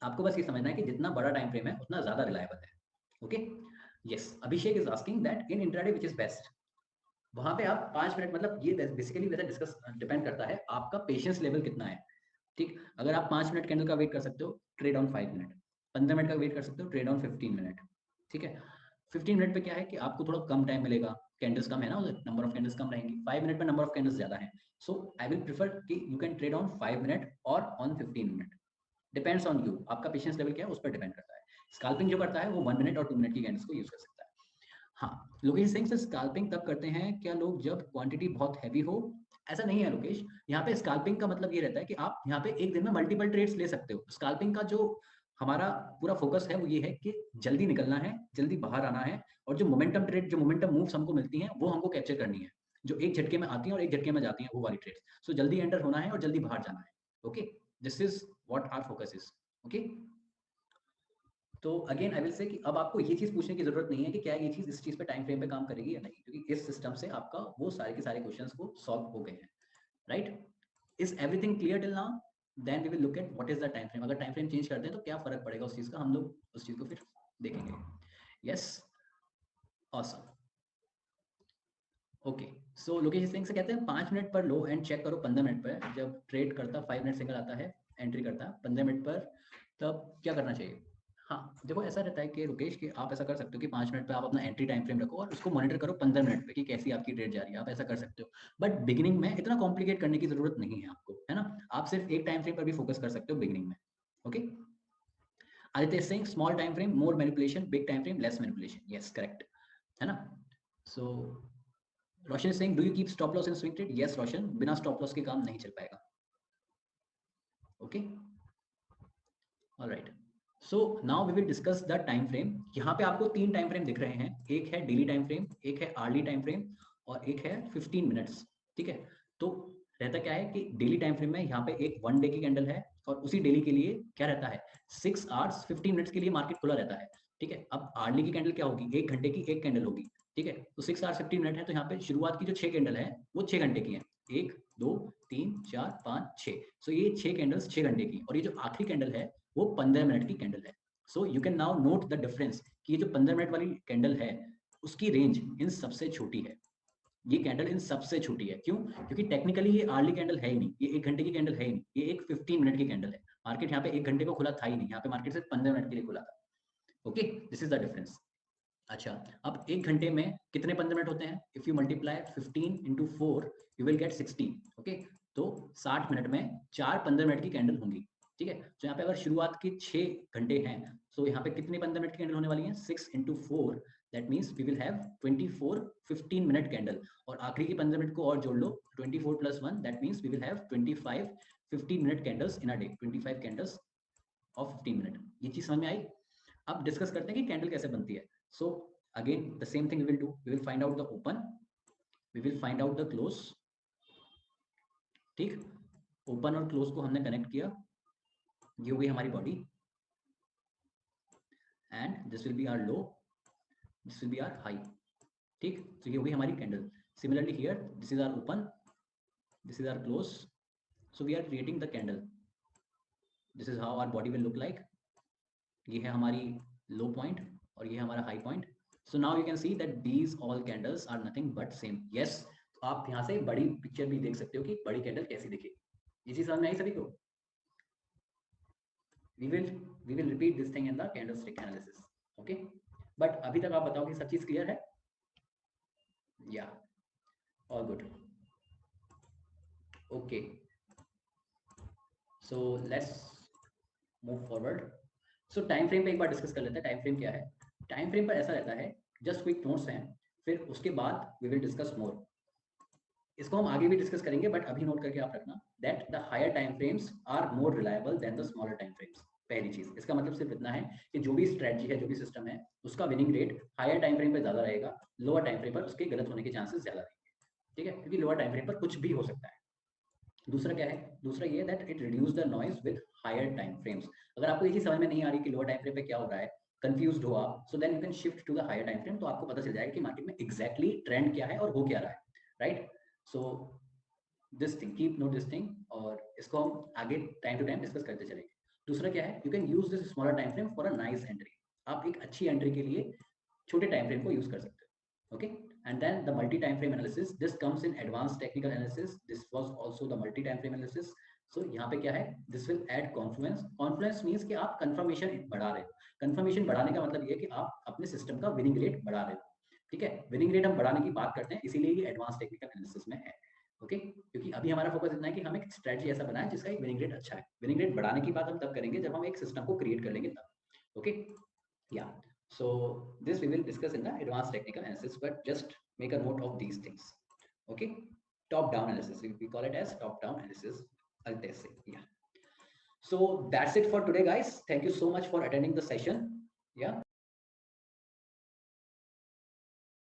आपको बस ये समझना है कि जितना बड़ा टाइम फ्रेम है उतना ज्यादा रिलायबल है। Okay, yes, Abhishek is asking that in intraday which is best. वहां पे आप 5 मिनट, मतलब ये बेसिकली वैसे डिस्कस डिपेंड करता है आपका पेशेंस लेवल कितना है, ठीक। अगर आप 5 मिनट कैंडल का वेट कर सकते हो, ट्रेड ऑन 5 मिनट। 15 मिनट का वेट कर सकते हो, ट्रेड ऑन 15 मिनट, ठीक है। 15 मिनट पे क्या है कि आपको थोड़ा कम टाइम मिलेगा, कैंडल्स कम है ना, नंबर ऑफ कैंडल्स कम रहेंगी। 5 मिनट पे नंबर ऑफ कैंडल्स ज्यादा है। सो आई विल प्रेफर कि you can trade on 5 minute और on 15 minute. Depends on you, आपका पेशेंस लेवल क्या है उस पर डिपेंड करता है। स्कैल्पिंग जो करता है वो 1 मिनट और 2 मिनट की कैंडल्स को यूज कर सकता है। हाँ, लोकेश सिंह से स्कैल्पिंग तब करते हैं क्या लोग जब क्वांटिटी बहुत हैवी हो? ऐसा नहीं है लोकेश, यहाँ पे स्कैल्पिंग का मतलब ये रहता है कि आप यहाँ पे एक दिन में मल्टीपल ट्रेड्स ले सकते हो। स्कैल्पिंग का जो हमारा पूरा फोकस है वो ये है कि जल्दी निकलना है, जल्दी बाहर आना है, और जो मोमेंटम ट्रेड, जो मोमेंटम मूव्स हमको मिलती हैं वो हमको कैप्चर करनी है, जो एक झटके में आती हैं और एक झटके में जाती हैं, वो वाली ट्रेड्स। सो जल्दी एंटर होना है और जल्दी बाहर जाना है। Okay, this is what our focus is. Okay, तो अगेन आई विल से कि अब आपको ये चीज पूछने की जरूरत नहीं है कि क्या ये चीज इस चीज पे टाइम फ्रेम पे काम करेगी या नहीं, क्योंकि इस सिस्टम से आपका वो सारे के सारे क्वेश्चंस को सॉल्व हो गए हैं। Right, is everything clear till now? Then we will look at what is the time frame. अगर टाइम फ्रेम चेंज करते हैं तो क्या फर्क पड़ेगा उस चीज का, हम लोग उस चीज को फिर देखेंगे। Yes, awesome. ओके, सो लोकेश सिंह से कहते हैं 5 मिनट पर लो एंड चेक करो 15 मिनट पर। जब ट्रेड करता 5 मिनट सिंगल आता है, एंट्री करता 15 मिनट पर, तब क्या करना चाहिए? हाँ, देखो ऐसा रहता है कि रुकेश कि आप ऐसा कर सकते हो कि 5 मिनट पे आप अपना एंट्री टाइम फ्रेम रखो और उसको मॉनिटर करो 15 मिनट पे कि कैसी आपकी ट्रेड जा रही है, आप ऐसा कर सकते हो। बट बिगिनिंग में इतना कॉम्प्लिकेट करने की जरूरत नहीं है आपको, है ना। आप सिर्फ एक टाइम फ्रेम पर भी फोकस कर सकते हो बिगिनिंग में। Okay, Aditya Singh, small time frame more manipulation, big time frame less manipulation. Yes, correct, है ना। So Roshan Singh, do you keep stop loss in swing trade? Yes Roshan, बिना स्टॉप लॉस के काम नहीं चल पाएगा। Okay, alright. So now we will discuss the time frame. यहाँ पे आपको 3 टाइम फ्रेम दिख रहे हैं, एक है डेली टाइम फ्रेम, एक है आवर्ली टाइम फ्रेम, और एक है 15 मिनट्स, ठीक है। तो रहता क्या है कि डेली टाइम फ्रेम में यहाँ पे एक 1 डे की कैंडल है, और उसी डेली के लिए क्या रहता है 6 आवर्स 15 मिनट्स के लिए मार्केट खुला रहता है, ठीक है। अब आर्ली की कैंडल क्या होगी, 1 घंटे की एक कैंडल होगी, ठीक है। तो 6 आवर्स 15 मिनट है, तो यहाँ पे शुरुआत की जो 6 कैंडल है वो 6 घंटे की है, 1 2 3 4 5 6। सो ये 6 कैंडल्स 6 घंटे की, और ये जो आखिरी कैंडल है वो 15 मिनट की कैंडल है। So you can now note the difference कि ये जो 15 मिनट वाली कैंडल है उसकी रेंज इन सबसे छोटी है, ये कैंडल इन सबसे छोटी है। क्यों? क्योंकि टेक्निकली ये आर्ली कैंडल है ही नहीं, ये 1 घंटे की कैंडल है ही नहीं, ये एक 15 मिनट की कैंडल है। मार्केट यहाँ पे 1 घंटे को खुला था ही नहीं, यहाँ पे मार्केट सिर्फ 15 मिनट के लिए खुला था। Okay, this is the difference. अच्छा, अब 1 घंटे में कितने 15 मिनट होते हैं? If you multiply 15 into 4 you will gate 60। Okay, तो 60 मिनट में 4 15 मिनट की कैंडल होंगी, ठीक है। तो यहाँ पे अगर शुरुआत की 6 घंटे हैं, तो यहाँ पे कितनी 15 मिनट की कैंडल होने वाली है? 6 into 4, that means we will have 24 15 minute candle, और आखिरी की 15 मिनट को और जोड़ लो, 24 + 1, that means we will have 25 15 minute candles in a day, 25 candles of 15 minute. ये चीज समझ में आई? अब डिस्कस करते हैं कि कैंडल कैसे बनती है। So again the same thing we will do, we will find out the open, we will find out the close, ठीक। ओपन और क्लोज को हमने कनेक्ट किया, ये हो गई हमारी body, and this will be our low, this will be our high, ठीक। तो ये हो गई हमारी candle. Similarly here this is our open, this is our close, so we are creating the candle, this is how our body will look like. ये है हमारी low point और ये है हमारा high point. So now you can see that these all candles are nothing but same. Yes, तो आप यहाँ से बड़ी पिक्चर भी देख सकते हो कि बड़ी कैंडल कैसी दिखेगी। ये चीज समझ में आई सभी को? we will repeat this thing in the candlestick analysis, okay? but अभी तक आप बताओ कि सब चीज क्लियर है? Yeah, all good. Okay, so let's move forward. So time frame पे एक बार डिस्कस कर लेते हैं। टाइम फ्रेम क्या है? टाइम फ्रेम पर ऐसा रहता है, जस्ट क्विक नोट्स हैं, फिर उसके बाद वी विल डिस्कस मोर। इसको हम आगे भी डिस्कस करेंगे, बट अभी नोट करके आप रखना that the higher time frames are more reliable than the smaller time frames. पहली चीज, इसका मतलब सिर्फ इतना है कि जो भी स्ट्रेटजी है, जो भी सिस्टम है, उसका winning rate higher time frame पर ज्यादा रहेगा, लोअर टाइम फ्रेम पर उसके गलत होने के चांसेस ज्यादा रहेंगे, ठीक है, क्योंकि लोअर टाइम फ्रेम पर कुछ भी हो सकता है। दूसरा क्या है? दूसरा ये that it reduce the noise with higher time frames. अगर आपको ये चीज समझ में नहीं आ रही कि लोअर टाइम फ्रेम पे क्या हो रहा है, कंफ्यूज्ड हो आप, so then you can shift to the higher time frame, तो आपको पता चल जाएगा कि मार्केट में एग्जैक्टली ट्रेंड क्या है और हो क्या रहा है, right? So this thing, keep note this thing, और इसको हम आगे टाइम टू टाइम डिस्कस करते चलेंगे। दूसरा क्या है? You can use this smaller time frame for a nice entry. आप एक अच्छी एंट्री के लिए छोटे टाइम फ्रेम को यूज कर सकते हो, okay? And then the multi-time frame analysis, this comes in advanced technical analysis. This was also the multi-time frame analysis. So यहाँ पे क्या है? This will add confluence. Confluence means कि आप confirmation बढ़ा रहे हो। confirmation बढ़ाने का मतलब ये है कि आप अपने सिस्टम का winning rate बढ़ा रहे हो, ठीक है? winning rate हम बढ़ाने की बात करते हैं, इसीलिए ये advanced technical analysis में है, ओके? क्योंकि अभी हमारा फोकस इतना है कि हम एक स्ट्रेटजी ऐसा बनाए जिसका एक winning rate अच्छा है। winning rate बढ़ाने की बात हम तब करेंगे जब हम एक सिस्टम को क्रिएट कर लेंगे तब, okay? Yeah. So this we will discuss in the advanced technical analysis, but just make a note of these things, okay? Top down analysis, we call it as top down analysis, yeah. So that's it for today, guys. Thank you so much for attending the session. Yeah.